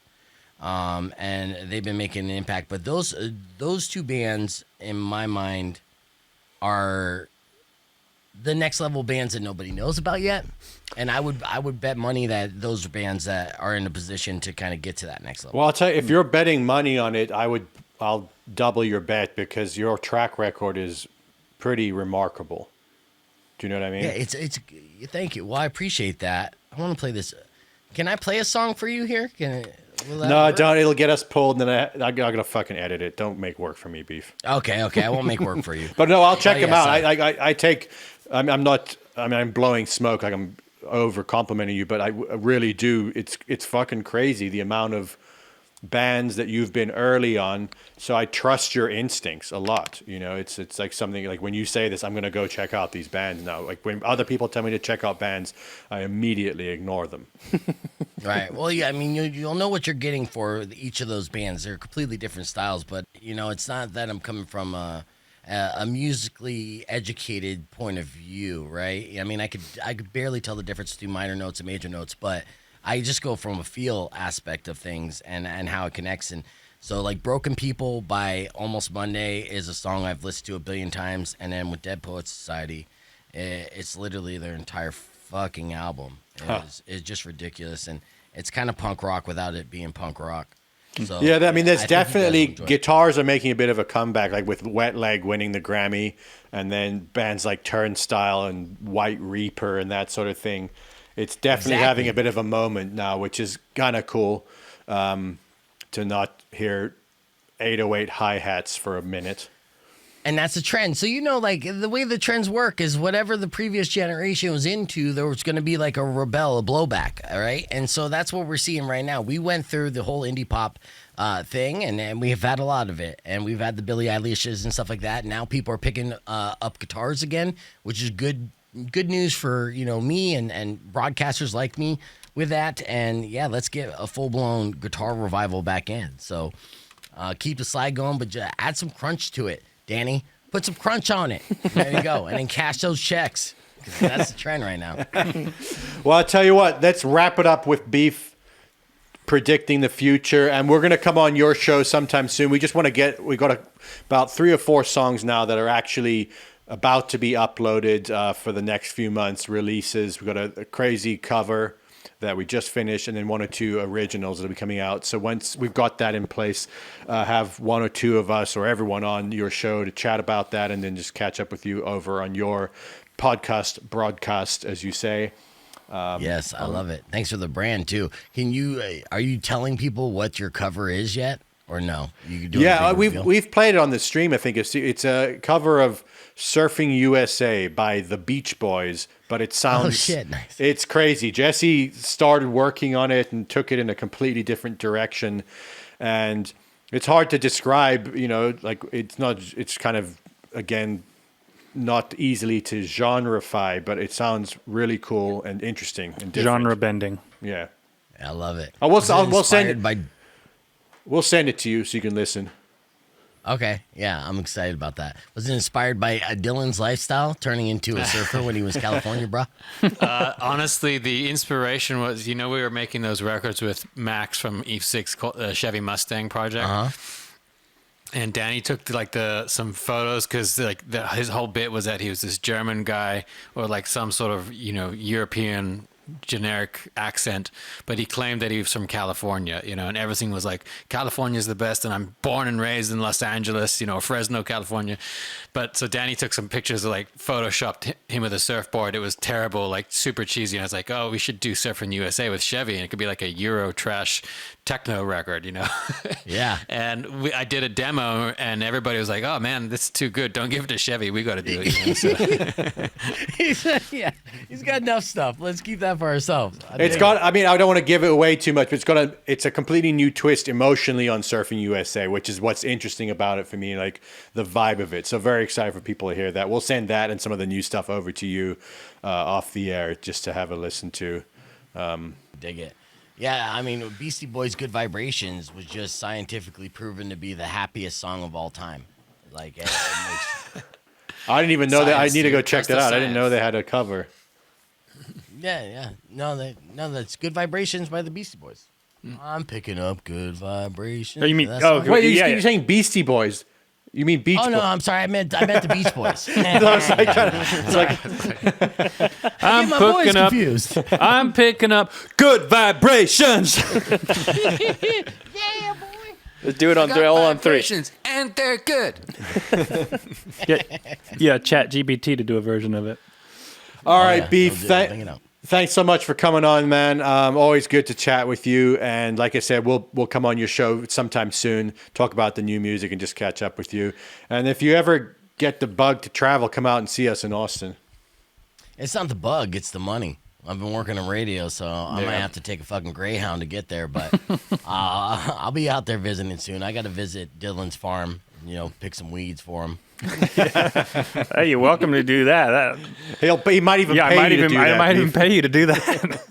And they've been making an impact. But those two bands, in my mind, are the next level bands that nobody knows about yet. And I would bet money that those are bands that are in a position to kind of get to that next level. Well, I'll tell you, if you're betting money on it, I'll double your bet because your track record is pretty remarkable. Do you know what I mean? Yeah, it's thank you. Well, I appreciate that. I want to play this. Can I play a song for you here? No, don't. It'll get us pulled, and then I'm gonna fucking edit it. Don't make work for me, Beef. Okay, I won't make work for you. But no, I'll check him out. I'm blowing smoke like I'm over complimenting you, but I really do. It's fucking crazy the amount of bands that you've been early on. So I trust your instincts a lot. You know, it's like something like when you say this, I'm going to go check out these bands now. Like when other people tell me to check out bands, I immediately ignore them. Right. Well, yeah, I mean, you'll know what you're getting for each of those bands. They're completely different styles, but you know, it's not that I'm coming from a musically educated point of view, right? I mean, I could barely tell the difference between minor notes and major notes, but I just go from a feel aspect of things and how it connects. And so like Broken People by Almost Monday is a song I've listened to a billion times. And then with Dead Poet Society It's literally their entire fucking album. It's just ridiculous, and it's kind of punk rock without it being punk rock. So, yeah, I mean, there's definitely it. guitars are making a bit of a comeback, like with Wet Leg winning the Grammy, and then bands like Turnstile and White Reaper and that sort of thing. It's definitely having a bit of a moment now, which is kind of cool to not hear 808 hi-hats for a minute. And that's a trend. So, like the way the trends work is whatever the previous generation was into, there was going to be like a blowback. All right. And so that's what we're seeing right now. We went through the whole indie pop thing and we have had a lot of it. And we've had the Billie Eilishes and stuff like that. Now people are picking up guitars again, which is good news for, me and broadcasters like me with that. And yeah, let's get a full blown guitar revival back in. So keep the slide going, but just add some crunch to it. Danny, put some crunch on it. There you go. And then cash those checks. That's the trend right now. Well, I'll tell you what. Let's wrap it up with Beef predicting the future. And we're going to come on your show sometime soon. We just want to we got about 3 or 4 songs now that are actually about to be uploaded for the next few months, releases. We've got a crazy cover that we just finished, and then 1 or 2 originals that'll be coming out. So once we've got that in place, have 1 or 2 of us or everyone on your show to chat about that, and then just catch up with you over on your podcast broadcast, as you say. Yes, I love it. Thanks for the brand too. Are you telling people what your cover is yet, or no? You can do we've played it on the stream. I think it's a cover of Surfing USA by the Beach Boys, but it sounds nice. It's crazy. Jesse started working on it and took it in a completely different direction, and it's hard to describe. Like it's kind of, again, not easily to genreify, but it sounds really cool and interesting and different. Genre bending. Yeah, I love it. We'll send it to you so you can listen. Okay, yeah, I'm excited about that. Was it inspired by Dylan's lifestyle, turning into a surfer when he was California, bro? Honestly, the inspiration was, we were making those records with Max from Eve 6 Chevy Mustang project. And Danny took some photos because his whole bit was that he was this German guy or like some sort of European generic accent, but he claimed that he was from California, and everything was like, California's the best, and I'm born and raised in Los Angeles, Fresno, California. But so Danny took some pictures of photoshopped him with a surfboard. It was terrible, super cheesy. And I was like, oh, we should do Surfing USA with Chevy, and it could be like a Euro trash techno record, Yeah. And I did a demo, and everybody was like, oh man, this is too good. Don't give it to Chevy. We got to do it. He's got enough stuff. Let's keep that for ourselves. I don't want to give it away too much, but it's a completely new twist emotionally on Surfing USA, which is what's interesting about it for me, like the vibe of it. So very excited for people to hear that. We'll send that and some of the new stuff over to you off the air just to have a listen to. Dig it. Yeah, Beastie Boys' Good Vibrations was just scientifically proven to be the happiest song of all time. It makes... I didn't even know that. I need to go check that out. I didn't know they had a cover. Yeah. No, that's Good Vibrations by the Beastie Boys. I'm picking up good vibrations. Oh, you mean? Wait, you're saying Beastie Boys? You mean Beach Boys? Oh no, I'm sorry. I meant the Beach Boys. I'm picking up good vibrations. Yeah, boy. Let's do it all on 3. And they're good. Yeah, Chat GPT to do a version of it. All right, Beef. Thanks so much for coming on, man. Always good to chat with you. And like I said, we'll come on your show sometime soon, talk about the new music, and just catch up with you. And if you ever get the bug to travel, come out and see us in Austin. It's not the bug, it's the money. I've been working on radio, so I might have to take a fucking Greyhound to get there. But I'll be out there visiting soon. I got to visit Dylan's farm, pick some weeds for him. Hey, you're welcome to do that. He might even pay you to do that. I might even pay you to do that.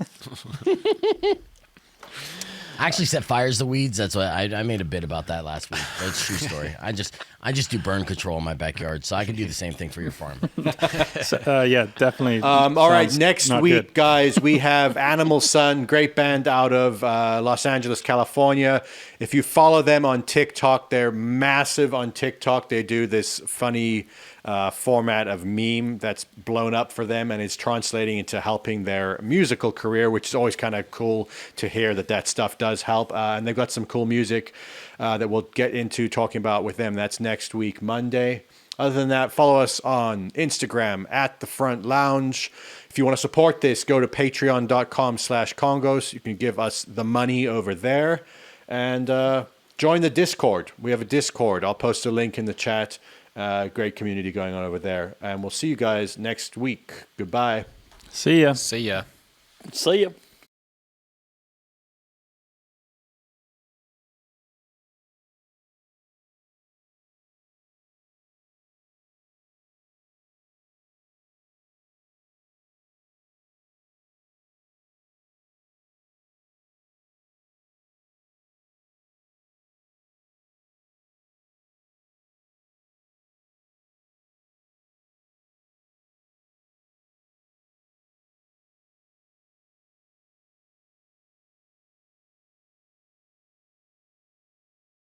I actually set fires to weeds. That's why I made a bit about that last week. It's a true story. I just do burn control in my backyard, so I can do the same thing for your farm. Yeah, definitely. All right, next week, good. guys, we have Animal Sun, great band out of Los Angeles, California. If you follow them on TikTok, they're massive on TikTok. They do this funny format of meme that's blown up for them and is translating into helping their musical career, which is always kind of cool to hear that stuff does help. And they've got some cool music that we'll get into talking about with them. That's next week, Monday. Other than that, follow us on Instagram at The Front Lounge. If you want to support this, go to patreon.com/Congos. You can give us the money over there. And join the Discord. We have a Discord. I'll post a link in the chat. Great community going on over there. And we'll see you guys next week. Goodbye. See ya. See ya. See ya.